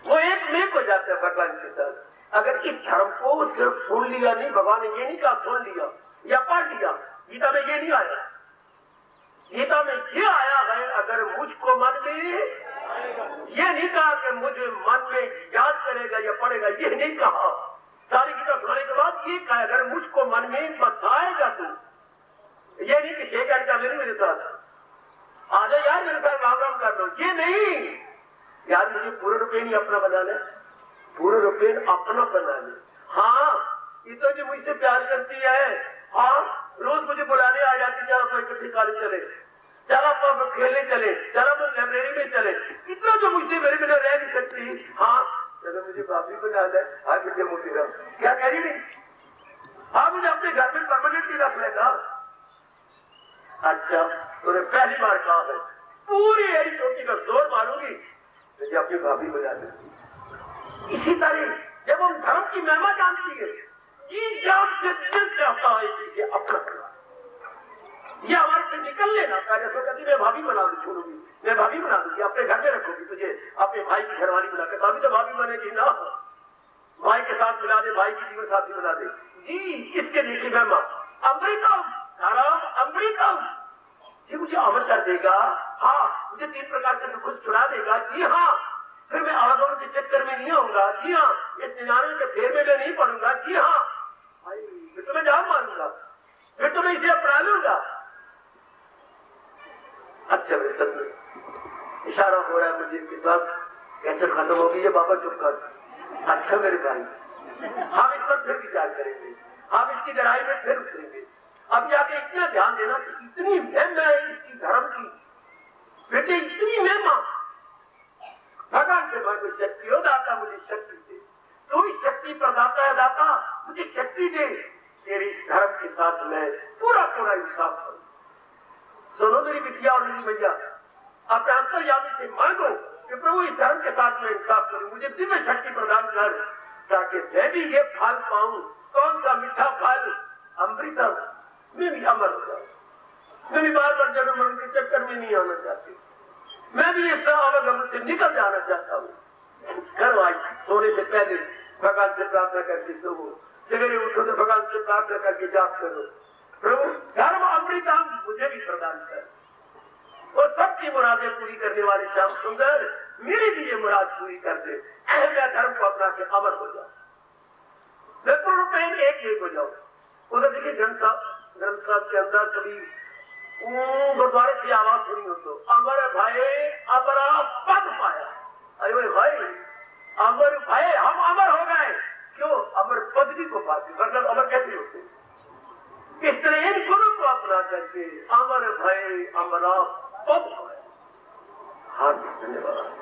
वो एक में हो जाता है भगवान के साथ। अगर इस धर्म को सिर्फ सुन लिया नहीं, भगवान ने ये नहीं कहा सुन लिया या पढ़ लिया, गीता में ये नहीं आया। गीता में ये आया है अगर मुझको मन में, ये नहीं कहा कि मुझे मन में याद करेगा या पढ़ेगा, ये नहीं कहा। सारी गीता सुनाने के बाद ये कहा अगर मुझको मन में बताएगा तू, ये नहीं कि 6 घंटा मेरे साथ आ जाए यार मेरे साथ राम राम कर लो, ये नहीं यार, मुझे पूर्ण रूपेण ही अपना बना ले, पूर्ण रूपेण अपना बना ले। हाँ ये तो जो मुझसे प्यार करती है, हाँ रोज मुझे बुलाने आ जाती, चलो कोई इकट्ठे कॉलेज चले, चलो आप खेलने चले, चलो हम लाइब्रेरी में चले, इतना जो मुझसे मेरे बिना रह नहीं सकती। हाँ चलो मुझे भाभी बना ले, आज मुझे मोटी रख, क्या कह रही नहीं, हाँ मुझे अपने घर में परमानेंटली रख लेगा। अच्छा तूने पहली बार कहा है, पूरी एरी चोटी का जोर मारूंगी, मुझे अपनी भाभी बना ले। इसी तरह जब हम धर्म की महिमा जानती है, जी जान से दिल चाहता है कि अपना करना, ये हमारे से निकल लेना था। जैसे कहती मैं भाभी बना दूँ, छोड़ूंगी, मैं भाभी बना दूंगी, अपने घर में रखूंगी तुझे, अपने भाई की घरवाली बना के, तभी तो भाभी बनेगी ना, भाई के साथ मिला दे, भाई की जीवन साथी बना दे। जी इसके नीचे महिमा अमृतम, अमृतम, ये मुझे अमर कर देगा। हाँ मुझे 3 प्रकार से खुद छुड़ा देगा। जी हाँ, फिर मैं आवागमन के चक्कर में नहीं आऊंगा। जी हाँ, इस 99 के फेर में मैं नहीं पढ़ूंगा। जी हाँ, फिर तो मैं जान मारूंगा, फिर तो मैं इसे अपना लूंगा। अच्छा मेरे सर इशारा हो रहा है मुझे कि बात कैसे खत्म होगी, ये बाबा चुप कर। अच्छा मेरे भाई, हम इस पर फिर विचार करेंगे, हम इसकी गहराई में फिर उतरेंगे। अब जाके इतना ध्यान देना कि इतनी महिमा है इसकी धर्म की, बेटे इतनी महिमा, भगवान से मैं कोई शक्ति हो दाता, मुझे शक्ति दे, तू ही शक्ति प्रदाता है दाता, मुझे शक्ति दे, तेरी धर्म के साथ मैं पूरा पूरा इंसाफ करूं। सुनो मेरी बिटिया और मेरी भैया, अपने अंतर्यामी से मांगो कि प्रभु इस धर्म के साथ मैं इंसाफ करूं, मुझे दिव्य शक्ति प्रदान कर, ताकि मैं भी ये फल पाऊं। कौन सा मीठा फल? अमृतम, मैं भी अमर हो जाऊं। मैं भी बार बार जन्म मरण के चक्कर में नहीं आना चाहती, मैं भी इस आवागमन से निकल जाना चाहता हूँ। करो आज सोने से पहले भगवान से प्रार्थना करके सो, सवेरे उठो तो भगवान से प्रार्थना करके जाप करो, प्रभु धर्म अमृतम मुझे भी प्रदान कर, और सबकी मुरादें पूरी करने वाले श्याम सुंदर मेरी भी ये मुराद पूरी कर दे। मैं धर्म को अपना के अमर हो जाऊं, मैं पूर्ण रूपेण एक हो जाऊं। उधर देखिए ग्रंथ साहब के अंदर कभी गुरुद्वारे की आवाज सुनी हो तो अमर भय अमरा पद पाया। अरे भाई अमर भय, हम अमर हो गए, क्यों? अमर पदवी को पाते, मतलब अमर कैसे होते? इस तरह इन गुरु को अपना करके अमर भय अमरा पद पाया। हाँ धन्यवाद।